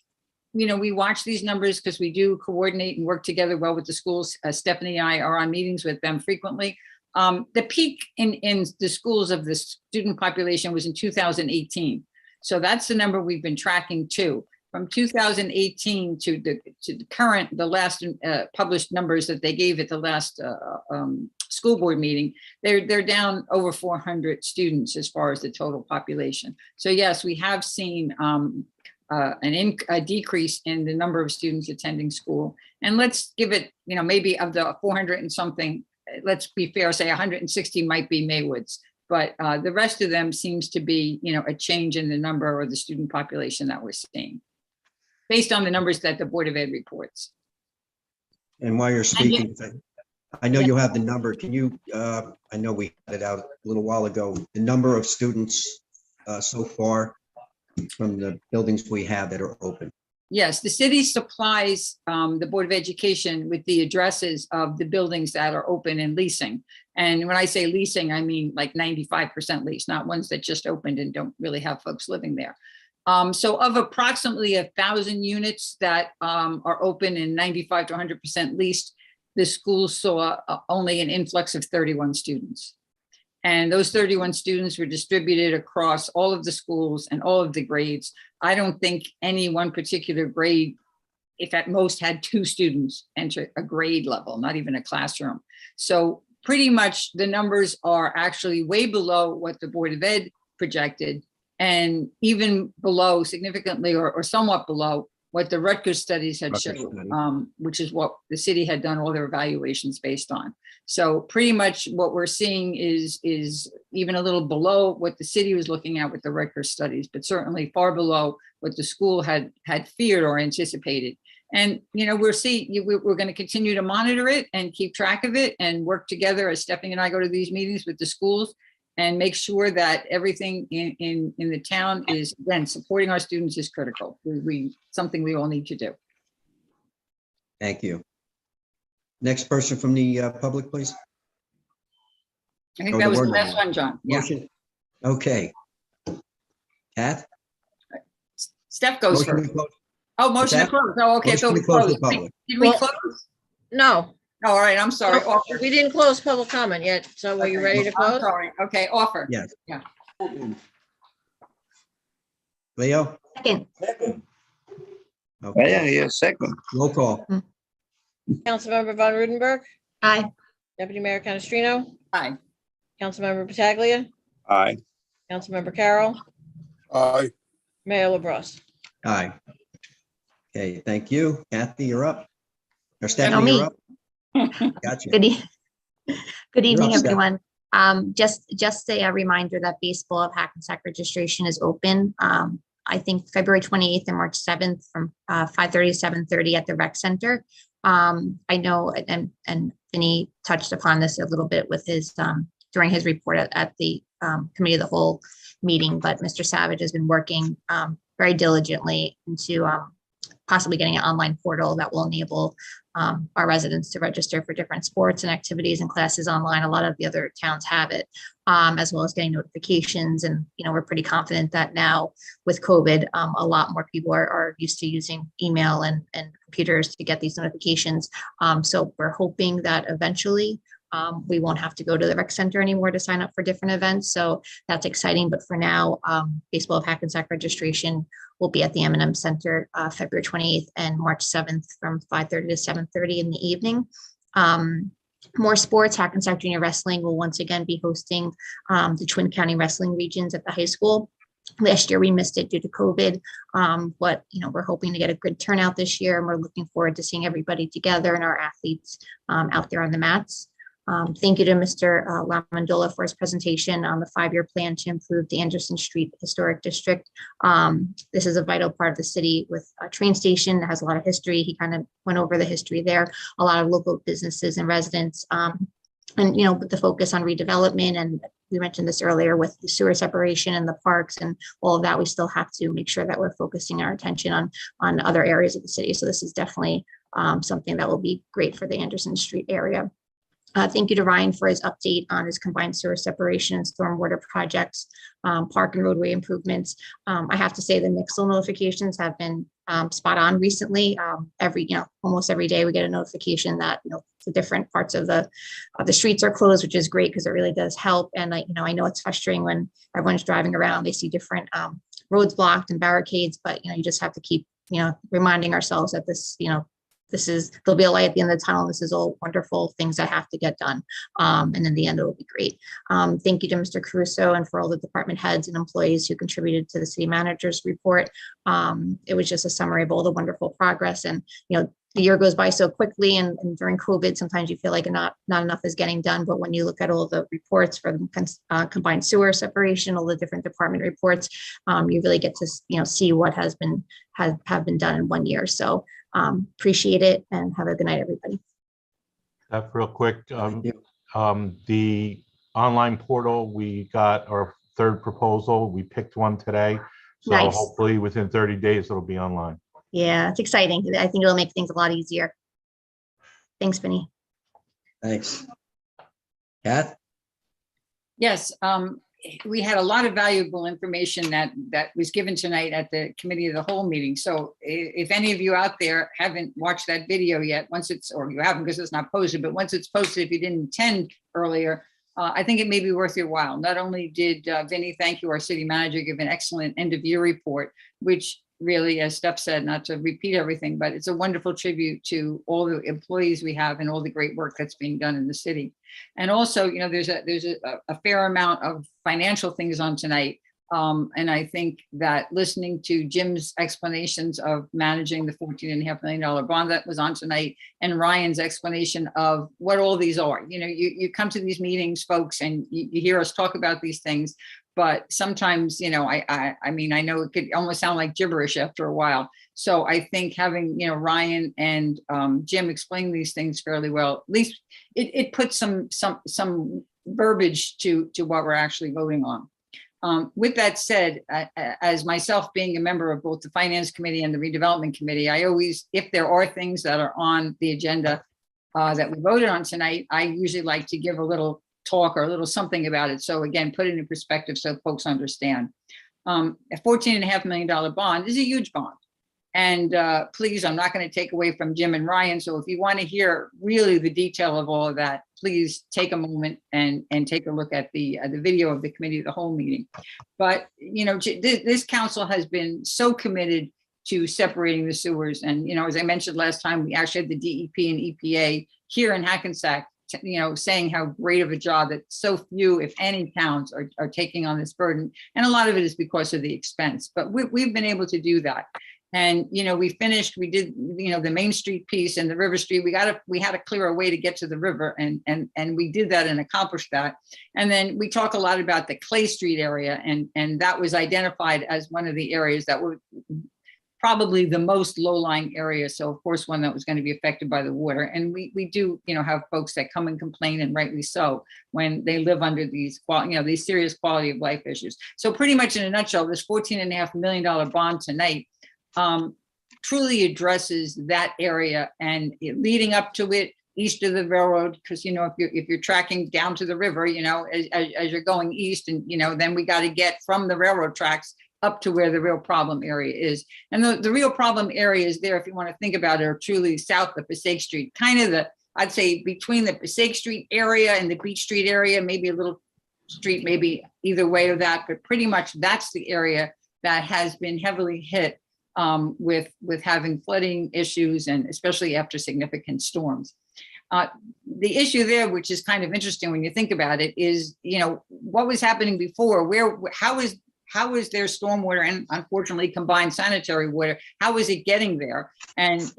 we watch these numbers because we do coordinate and work together well with the schools. Stephanie and I are on meetings with them frequently. The peak in the schools of the student population was in 2018. So that's the number we've been tracking too. From 2018 to the last published numbers that they gave at the last school board meeting, they're down over 400 students as far as the total population. So yes, we have seen a decrease in the number of students attending school. And let's give it, maybe of the 400 and something, let's be fair, say 160 might be Maywoods, but the rest of them seems to be, a change in the number or the student population that we're seeing based on the numbers that the Board of Ed reports. And while you're speaking, I know you have the number. Can you, I know we had it out a little while ago, the number of students so far from the buildings we have that are open? Yes, the city supplies the Board of Education with the addresses of the buildings that are open and leasing. And when I say leasing, I mean like 95% lease, not ones that just opened and don't really have folks living there. So of approximately 1,000 units that are open and 95 to 100% leased, the school saw only an influx of 31 students. And those 31 students were distributed across all of the schools and all of the grades. I don't think any one particular grade, if at most, had 2 students enter a grade level, not even a classroom. So pretty much the numbers are actually way below what the Board of Ed projected, and even below, significantly or somewhat below what the Rutgers studies had Rutgers shown, study. which is what the city had done all their evaluations based on. So pretty much what we're seeing is even a little below what the city was looking at with the Rutgers studies, but certainly far below what the school had feared or anticipated. And, you know, we're going to continue to monitor it and keep track of it and work together as Stephanie and I go to these meetings with the schools and make sure that everything in the town is, again, supporting our students is critical. Something we all need to do. Thank you. Next person from the public, please. I think Oh, that the was the word last limit. one, John. Yeah. Motion. Okay. Kath? Steph goes Motion first. to close. Oh, motion to that? close. Oh, okay. So Motion we to close closed. the public. Did we Well- close? No, Oh, all right. I'm sorry. no, Offer. we didn't close public comment yet. So are you Okay. ready to I'm close? sorry. Okay, offer. Yes. Yeah. Leo? Second, Okay. Yeah, second. Roll call. Councilmember Von Rudenberg, aye. Deputy Mayor Canestrino, Aye. Councilmember Pataglia, Aye. Councilmember Carroll, Aye. Mayor LaBrus. Aye. Okay, thank you. Kathy, you're up. Or No, Stephanie, me. you're up. Gotcha. Good good evening, up, Steph. everyone. Just a reminder that baseball of Hackensack registration is open. I think February 28th and March 7th from 5:30 to 7:30 at the rec center. I know, and Vinny touched upon this a little bit with his during his report at the committee of the whole meeting, but Mr. Savage has been working very diligently into possibly getting an online portal that will enable our residents to register for different sports and activities and classes online. A lot of the other towns have it, as well as getting notifications. And, you know, we're pretty confident that now with COVID, a lot more people are used to using email and computers to get these notifications. So we're hoping that eventually we won't have to go to the rec center anymore to sign up for different events. So that's exciting. But for now, Baseball of Hackensack registration will be at the M&M Center February 28th and March 7th from 5:30 to 7:30 in the evening. More sports, Hackensack Junior Wrestling will once again be hosting the Twin County Wrestling Regions at the high school. Last year we missed it due to COVID, but you know, we're hoping to get a good turnout this year, and we're looking forward to seeing everybody together and our athletes out there on the mats. Thank you to Mr. Lamandola for his presentation on the 5-year plan to improve the Anderson Street Historic District. This is a vital part of the city with a train station that has a lot of history. He kind of went over the history there, a lot of local businesses and residents, and, you know, with the focus on redevelopment, and we mentioned this earlier with the sewer separation and the parks and all of that, we still have to make sure that we're focusing our attention on other areas of the city. So this is definitely something that will be great for the Anderson Street area. Thank you to Ryan for his update on his combined sewer separation and stormwater projects, park and roadway improvements. I have to say the Nixle notifications have been spot on recently. Almost every day we get a notification that, you know, the different parts of the streets are closed, which is great because it really does help. And I know it's frustrating when everyone's driving around, they see different roads blocked and barricades, but, you know, you just have to keep, you know, reminding ourselves that this, you know, there'll be a light at the end of the tunnel. This is all wonderful things that have to get done. And in the end, it will be great. Thank you to Mr. Caruso and for all the department heads and employees who contributed to the city manager's report. It was just a summary of all the wonderful progress. And, you know, the year goes by so quickly, and during COVID, sometimes you feel like not enough is getting done. But when you look at all the reports for the combined sewer separation, all the different department reports, you really get to, you know, see what have been done in 1 year. So appreciate it, and have a good night, everybody. Real quick, the online portal, we got our third proposal. We picked one today. So Nice. hopefully within 30 days, it'll be online. Yeah, it's exciting. I think it'll make things a lot easier. Thanks, Vinny. Thanks. Kath? Yes, we had a lot of valuable information that was given tonight at the committee of the whole meeting. So if any of you out there haven't watched that video yet, or you haven't because it's not posted, but once it's posted, if you didn't attend earlier, I think it may be worth your while. Not only did Vinny, thank you, our city manager, give an excellent end of year report, which really, as Steph said, not to repeat everything, but it's a wonderful tribute to all the employees we have and all the great work that's being done in the city. And also, you know, there's a fair amount of financial things on tonight, And I think that listening to Jim's explanations of managing the $14.5 million bond that was on tonight, and Ryan's explanation of what all these are, you come to these meetings, folks, and you hear us talk about these things, but sometimes, I mean, I know it could almost sound like gibberish after a while. So I think having, Ryan and Jim explain these things fairly well, at least it puts some verbiage to what we're actually voting on. With that said, as myself being a member of both the Finance Committee and the Redevelopment Committee, I always, if there are things that are on the agenda that we voted on tonight, I usually like to give a little talk or a little something about it. So again, put it in perspective so folks understand. A $14.5 million bond is a huge bond. And please, I'm not going to take away from Jim and Ryan. So if you want to hear really the detail of all of that, please take a moment and take a look at the video of the committee of the whole meeting. But, this council has been so committed to separating the sewers. And, as I mentioned last time, we actually had the DEP and EPA here in Hackensack, saying how great of a job that so few, if any, towns are taking on this burden. And a lot of it is because of the expense. But we've been able to do that. And, we did, the Main Street piece and the River Street, we had to clear a way to get to the river, and we did that and accomplished that. And then we talk a lot about the Clay Street area, and that was identified as one of the areas that were probably the most low-lying area. So of course, one that was going to be affected by the water. And we do, have folks that come and complain, and rightly so, when they live under these, these serious quality of life issues. So pretty much in a nutshell, this $14.5 million bond tonight truly addresses that area, and leading up to it, east of the railroad, because if you're tracking down to the river, as you're going east, and then we got to get from the railroad tracks up to where the real problem area is. And the real problem areas there, if you want to think about it, are truly south of Passaic Street, kind of I'd say between the Passaic Street area and the Beach Street area, maybe a little street, maybe either way of that, but pretty much that's the area that has been heavily hit with having flooding issues, and especially after significant storms. The issue there, which is kind of interesting when you think about it, is what was happening before. How is their stormwater and unfortunately combined sanitary water? How is it getting there? And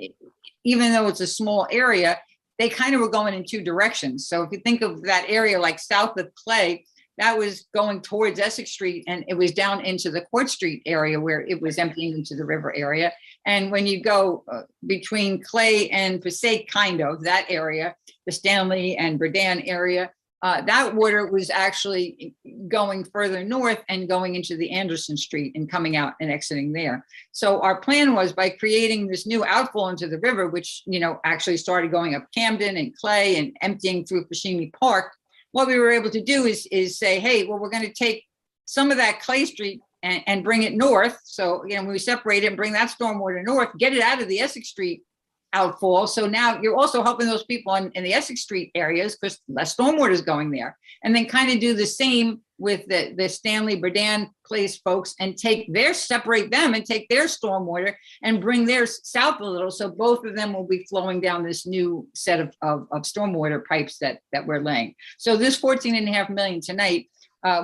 even though it's a small area, they kind of were going in two directions. So if you think of that area like south of Clay, that was going towards Essex Street, and it was down into the Court Street area where it was emptying into the river area. And when you go between Clay and Passaic, kind of that area, the Stanley and Berdan area, that water was actually going further north and going into the Anderson Street and coming out and exiting there. So our plan was, by creating this new outflow into the river, which actually started going up Camden and Clay and emptying through Fushimi Park, what we were able to do is say, hey, well, we're going to take some of that Clay Street and bring it north. So, we separate it and bring that stormwater north, get it out of the Essex Street outfall. So now you're also helping those people in the Essex Street areas, because less stormwater is going there. And then kind of do the same with the Stanley Berdan Place folks, and separate them and take their stormwater and bring theirs south a little. So both of them will be flowing down this new set of stormwater pipes that we're laying. So this $14.5 million tonight,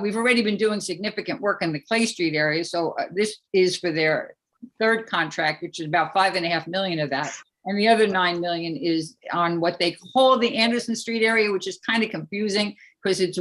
we've already been doing significant work in the Clay Street area. So this is for their third contract, which is about $5.5 million of that. And the other $9 million is on what they call the Anderson Street area, which is kind of confusing, because it's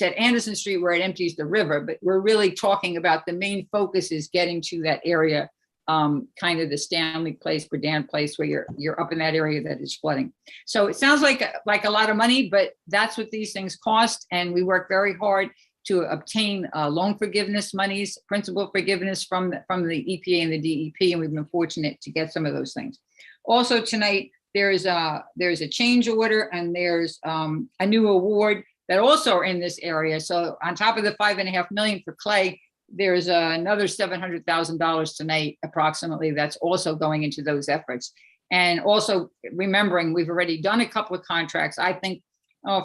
at Anderson Street where it empties the river, but we're really talking about the main focus is getting to that area, kind of the Stanley Place, Berdan Place, where you're up in that area that is flooding. So it sounds like a lot of money, but that's what these things cost. And we work very hard to obtain loan forgiveness monies, principal forgiveness from the EPA and the DEP, and we've been fortunate to get some of those things. Also tonight, there's a change order, and there's a new award that also are in this area. So on top of the $5.5 million for Clay, there's another $700,000 tonight, approximately, that's also going into those efforts. And also remembering, we've already done a couple of contracts. I think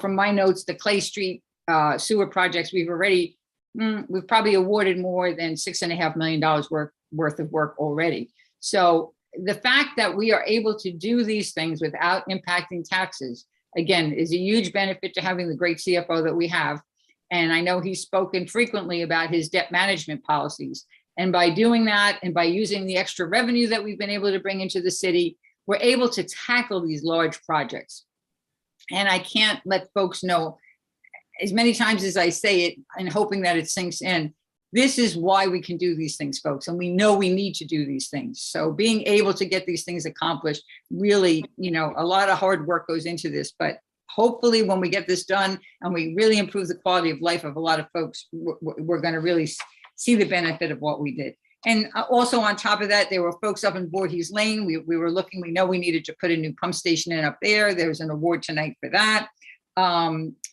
from my notes, the Clay Street sewer projects, we've probably awarded more than $6.5 million worth of work already. So the fact that we are able to do these things without impacting taxes, again, is a huge benefit to having the great CFO that we have. And I know he's spoken frequently about his debt management policies. And by doing that, and by using the extra revenue that we've been able to bring into the city, we're able to tackle these large projects. And I can't let folks know, as many times as I say it and hoping that it sinks in, this is why we can do these things, folks. And we know we need to do these things. So being able to get these things accomplished, really, a lot of hard work goes into this, but hopefully when we get this done and we really improve the quality of life of a lot of folks, we're going to really see the benefit of what we did. And also on top of that, there were folks up in Voorhees Lane. We were looking, we know we needed to put a new pump station in up there. There's an award tonight for that.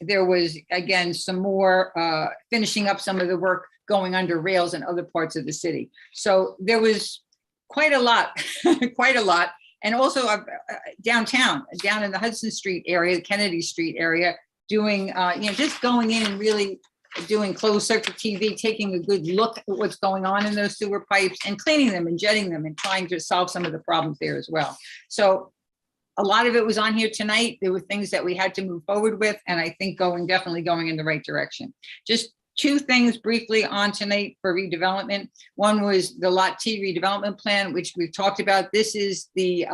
There was, again, some more finishing up some of the work going under rails in other parts of the city. So there was quite a lot, quite a lot. And also downtown, down in the Hudson Street area, the Kennedy Street area, doing, just going in and really doing closed circuit TV, taking a good look at what's going on in those sewer pipes and cleaning them and jetting them and trying to solve some of the problems there as well. So a lot of it was on here tonight. There were things that we had to move forward with, and I think definitely going in the right direction. Just two things briefly on tonight for redevelopment. One was the Lot T redevelopment plan, which we've talked about. This is the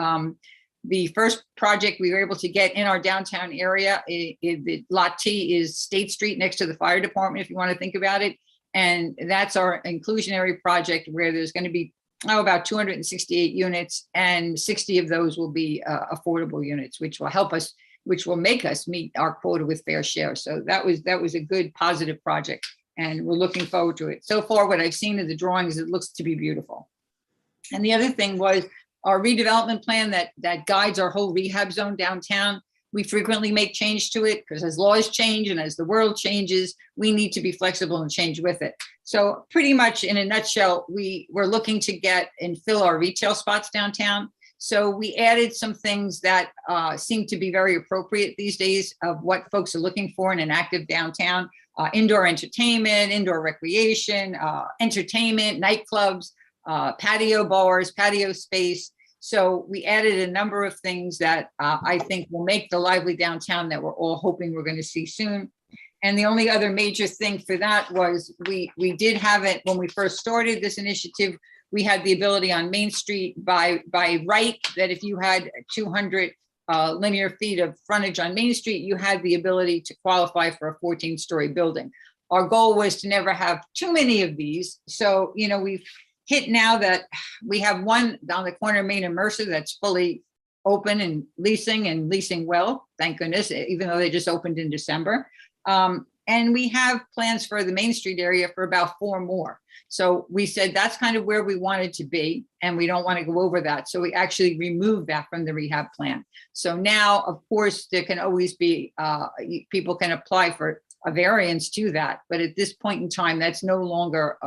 first project we were able to get in our downtown area. The Lot T is State Street next to the fire department, if you want to think about it. And that's our inclusionary project where there's going to be about 268 units, and 60 of those will be affordable units, which will help us, which will make us meet our quota with fair share. So that was a good positive project, and we're looking forward to it. So far, what I've seen of the drawings, it looks to be beautiful. And the other thing was our redevelopment plan that guides our whole rehab zone downtown. We frequently make change to it because as laws change and as the world changes, we need to be flexible and change with it. So pretty much in a nutshell, we're looking to get and fill our retail spots downtown. So we added some things that seem to be very appropriate these days of what folks are looking for in an active downtown. Indoor entertainment, indoor recreation, entertainment, nightclubs, patio bars, patio space. So we added a number of things that I think will make the lively downtown that we're all hoping we're going to see soon. And the only other major thing for that was we did have it when we first started this initiative. We had the ability on Main Street by right that if you had 200 linear feet of frontage on Main Street, you had the ability to qualify for a 14-story building. Our goal was to never have too many of these. So, we've hit now that we have one down the corner of Main and Mercer that's fully open and leasing well, thank goodness, even though they just opened in December. And we have plans for the Main Street area for about 4 more. So we said that's kind of where we wanted to be, and we don't want to go over that. So we actually removed that from the rehab plan. So now, of course, there can always be, people can apply for a variance to that. But at this point in time, that's no longer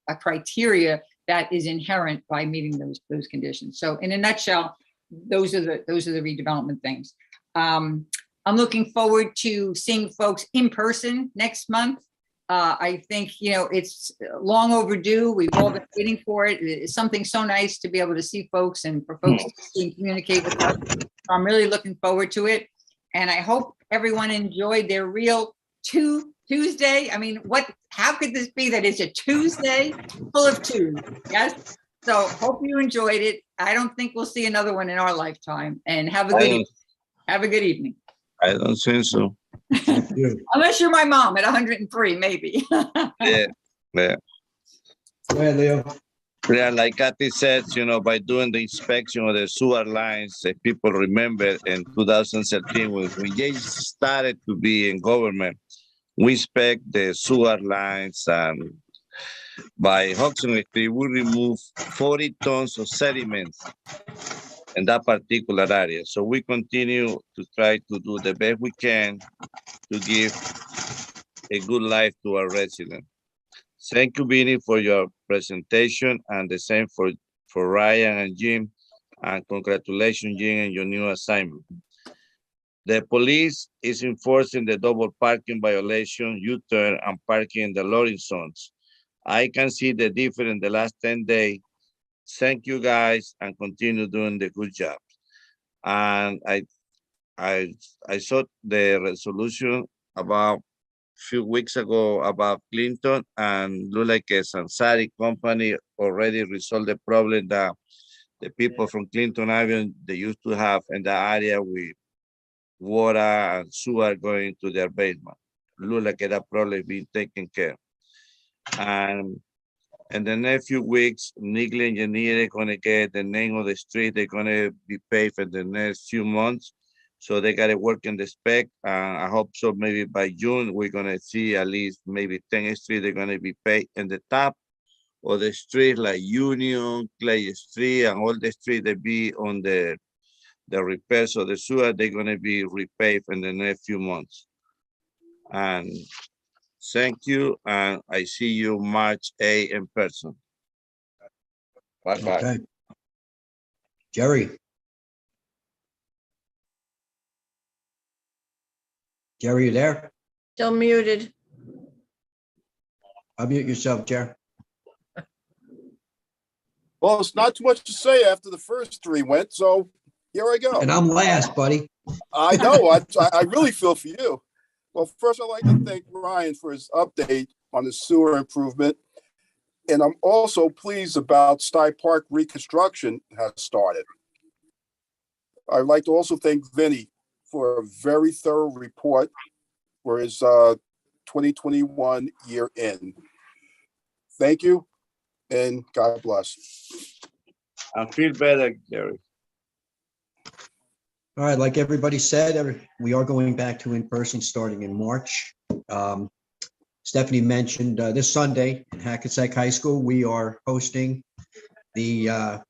a criteria that is inherent by meeting those conditions. So in a nutshell, those are the redevelopment things. I'm looking forward to seeing folks in person next month. I think, it's long overdue. We've all been waiting for it. It's something so nice to be able to see folks and for folks to see and communicate with us. So I'm really looking forward to it. And I hope everyone enjoyed their real Tuesday. I mean, how could this be that it's a Tuesday full of twos? Yes. So hope you enjoyed it. I don't think we'll see another one in our lifetime, and have a good evening. I don't think so. Unless you're my mom at 103, maybe. Yeah. Go ahead, Leo. Yeah, like Kathy said, by doing the inspection of the sewer lines, if people remember in 2013, when we just started to be in government, we inspect the sewer lines, and by Hudson Street, we remove 40 tons of sediments in that particular area. So we continue to try to do the best we can to give a good life to our residents. Thank you, Vinny, for your presentation, and the same for Ryan and Jim, and congratulations, Jim, on your new assignment. The police is enforcing the double parking violation, U-turn, and parking in the loading zones. I can see the difference in the last 10 days. Thank you, guys, and continue doing the good job. And I saw the resolution about few weeks ago about Clinton, and look like a Sansari company already resolved the problem that the people from Clinton Avenue, they used to have in the area with water and sewer going to their basement. Look like that problem being taken care. And in the next few weeks, Niggly Engineer is gonna get the name of the street. They're gonna be paid for the next few months. So they gotta work in the spec. I hope so. Maybe by June, we're gonna see at least maybe 10 streets they're gonna be paid in the top of the street, like Union, Clay Street, and all the streets that be on the repairs of the sewer, they're gonna be repaid in the next few months. And thank you, and I see you March 8 in person. Bye-bye. Okay. Jerry. Jerry, you there? Still muted. Unmute yourself, Jerry. Well, it's not too much to say after the first three went, so here I go. And I'm last, buddy. I know, I really feel for you. Well, first I'd like to thank Ryan for his update on the sewer improvement. And I'm also pleased about Stye Park reconstruction has started. I'd like to also thank Vinny for a very thorough report for his 2021 year end. Thank you, and God bless. I feel better, Jerry. All right, like everybody said, we are going back to in-person starting in March. Stephanie mentioned this Sunday at Hackensack High School, we are hosting the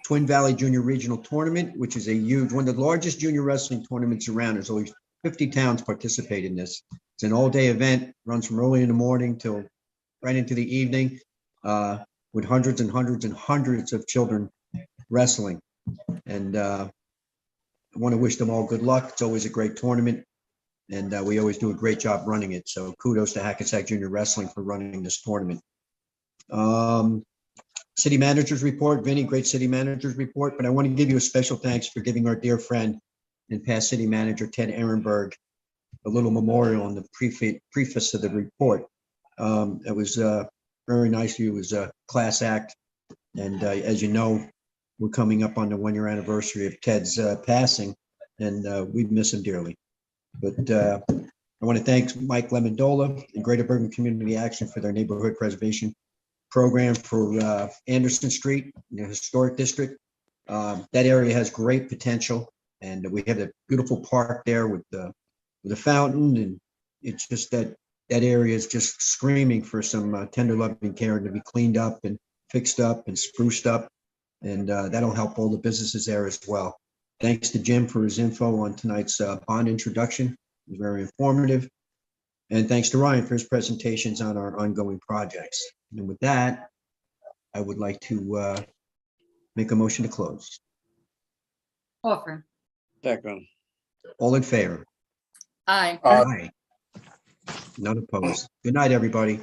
Twin Valley Junior Regional Tournament, which is a huge, one of the largest junior wrestling tournaments around. There's always 50 towns participate in this. It's an all-day event, runs from early in the morning till right into the evening, with hundreds and hundreds and hundreds of children wrestling. And I want to wish them all good luck. It's always a great tournament, and we always do a great job running it. So kudos to Hackensack Junior Wrestling for running this tournament. City managers report, Vinny, great city managers report, but I want to give you a special thanks for giving our dear friend and past city manager, Ted Ehrenberg, a little memorial on the preface of the report. It was very nice of you. It was a class act. And as you know, we're coming up on the 1-year anniversary of Ted's passing, and we miss him dearly. But I want to thank Mike Lemondola and Greater Bergen Community Action for their neighborhood preservation program for Anderson Street, the historic district. That area has great potential, and we have a beautiful park there with the fountain, and it's just that area is just screaming for some tender loving care to be cleaned up and fixed up and spruced up, and that'll help all the businesses there as well. Thanks to Jim for his info on tonight's bond introduction. It was very informative. And thanks to Ryan for his presentations on our ongoing projects. And with that, I would like to make a motion to close. Offer. Second. All in favor? Aye. Aye. None opposed. Good night, everybody.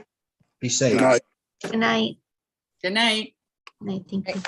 Be safe. Good night. Good night. Good night. Good night. Thank you.